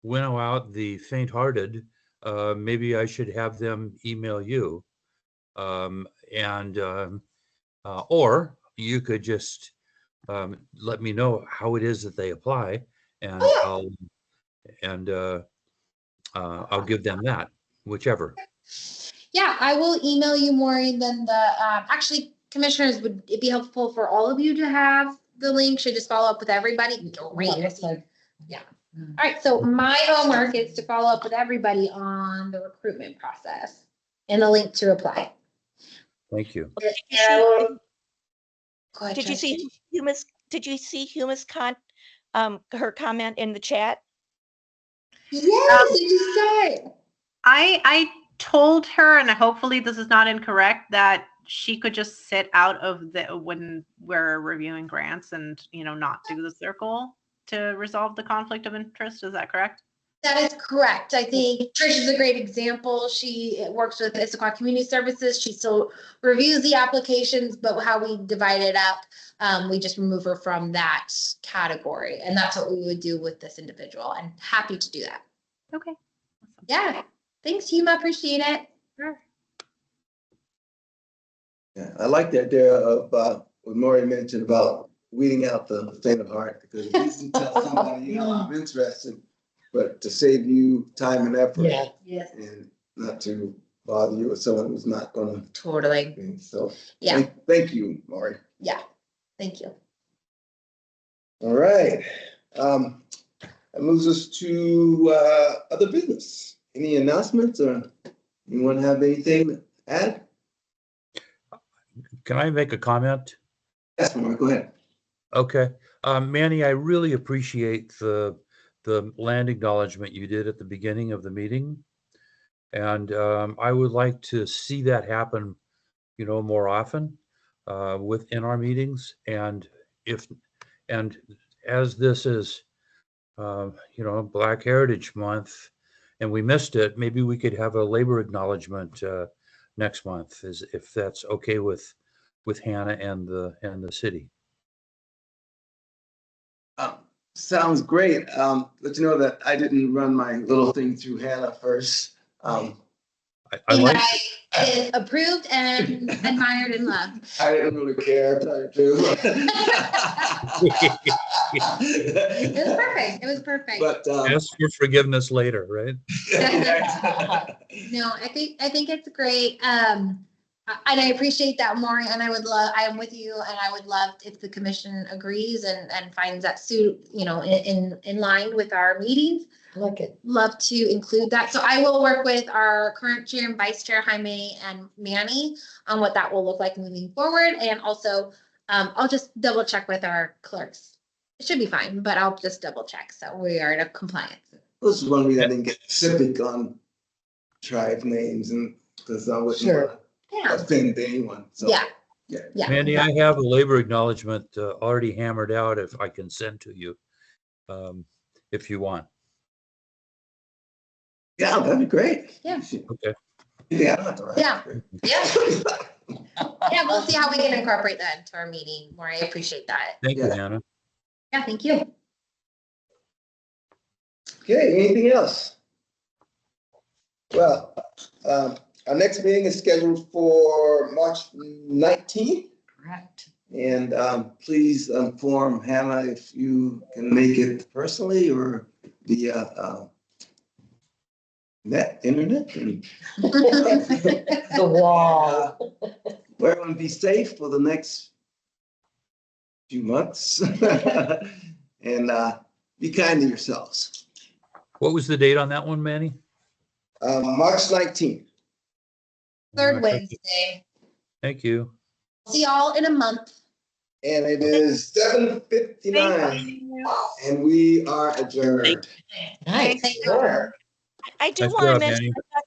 [SPEAKER 2] winnow out the faint-hearted, maybe I should have them email you, or you could just let me know how it is that they apply, and I'll give them that, whichever.
[SPEAKER 1] Yeah, I will email you more than actually, commissioners, would it be helpful for all of you to have the link? Should I just follow up with everybody? Great. Yeah. All right, so my homework is to follow up with everybody on the recruitment process and the link to apply.
[SPEAKER 2] Thank you.
[SPEAKER 5] Did you see Huma's her comment in the chat?
[SPEAKER 1] Yes, did you say?
[SPEAKER 6] I told her, and hopefully this is not incorrect, that she could just sit out of when we're reviewing grants and not do the circle to resolve the conflict of interest. Is that correct?
[SPEAKER 1] That is correct. I think Trish is a great example. She works with Issaquah Community Services. She still reviews the applications, but how we divide it up, we just remove her from that category. And that's what we would do with this individual. I'm happy to do that.
[SPEAKER 6] Okay.
[SPEAKER 1] Yeah. Thanks, Huma. Appreciate it.
[SPEAKER 6] Sure.
[SPEAKER 3] Yeah, I like the idea of what Maury mentioned about weeding out the faint of heart, because at least you tell somebody, I'm interested, but to save you time and effort.
[SPEAKER 4] Yeah.
[SPEAKER 1] Yes.
[SPEAKER 3] And not to bother you with someone who's not gonna.
[SPEAKER 1] Totally.
[SPEAKER 3] So,
[SPEAKER 1] Yeah.
[SPEAKER 3] Thank you, Maury.
[SPEAKER 1] Yeah. Thank you.
[SPEAKER 3] All right. That moves us to other business. Any announcements or anyone have anything to add?
[SPEAKER 2] Can I make a comment?
[SPEAKER 3] Yes, Maury, go ahead.
[SPEAKER 2] Okay. Manny, I really appreciate the land acknowledgement you did at the beginning of the meeting. And I would like to see that happen, more often. within our meetings. And as this is, Black Heritage Month, and we missed it, maybe we could have a labor acknowledgement next month, if that's okay with Hannah and the city.
[SPEAKER 3] Sounds great. Let you know that I didn't run my little thing through Hannah first.
[SPEAKER 2] I
[SPEAKER 1] And
[SPEAKER 2] like
[SPEAKER 1] I is approved and admired and loved.
[SPEAKER 3] I didn't really care, to tell you the
[SPEAKER 1] It was perfect. It was perfect.
[SPEAKER 3] But
[SPEAKER 2] ask for forgiveness later, right?
[SPEAKER 1] No, I think it's great. And I appreciate that, Maury, and I am with you, and I would love if the commission agrees and finds that suit, in line with our meetings.
[SPEAKER 4] I like it.
[SPEAKER 1] Love to include that. So I will work with our current chair and vice chair, Jaime and Manny, on what that will look like moving forward. And also, I'll just double check with our clerks. It should be fine, but I'll just double check. So we are in compliance.
[SPEAKER 3] this is one reason I didn't get specific on tribe names, and because I wouldn't
[SPEAKER 4] Sure.
[SPEAKER 1] Yeah.
[SPEAKER 3] offend anyone. So
[SPEAKER 1] Yeah.
[SPEAKER 3] yeah.
[SPEAKER 2] Mandy, I have a labor acknowledgement already hammered out, if I can send to you, if you want.
[SPEAKER 3] Yeah, that'd be great.
[SPEAKER 1] Yeah.
[SPEAKER 2] Okay.
[SPEAKER 3] Yeah, I don't have to write.
[SPEAKER 1] Yeah. Yeah, we'll see how we can incorporate that into our meeting. More, I appreciate that.
[SPEAKER 2] Thank you,
[SPEAKER 3] Yeah.
[SPEAKER 2] Hannah.
[SPEAKER 1] Yeah, thank you.
[SPEAKER 3] Okay, anything else? Well, our next meeting is scheduled for March 19th.
[SPEAKER 4] Correct.
[SPEAKER 3] And please inform Hannah if you can make it personally or via internet.
[SPEAKER 4] The wall.
[SPEAKER 3] Everyone be safe for the next few months. And be kind to yourselves.
[SPEAKER 2] What was the date on that one, Manny?
[SPEAKER 3] March 19th.
[SPEAKER 1] Third
[SPEAKER 2] March 19th.
[SPEAKER 1] Wednesday.
[SPEAKER 2] Thank you.
[SPEAKER 1] See y'all in a month.
[SPEAKER 3] And it is 7:59 and we are adjourned.
[SPEAKER 4] Nice
[SPEAKER 1] Thank you.
[SPEAKER 4] work.
[SPEAKER 5] I do
[SPEAKER 2] Nice
[SPEAKER 5] want to
[SPEAKER 2] job,
[SPEAKER 5] mention,
[SPEAKER 2] Manny.
[SPEAKER 5] I got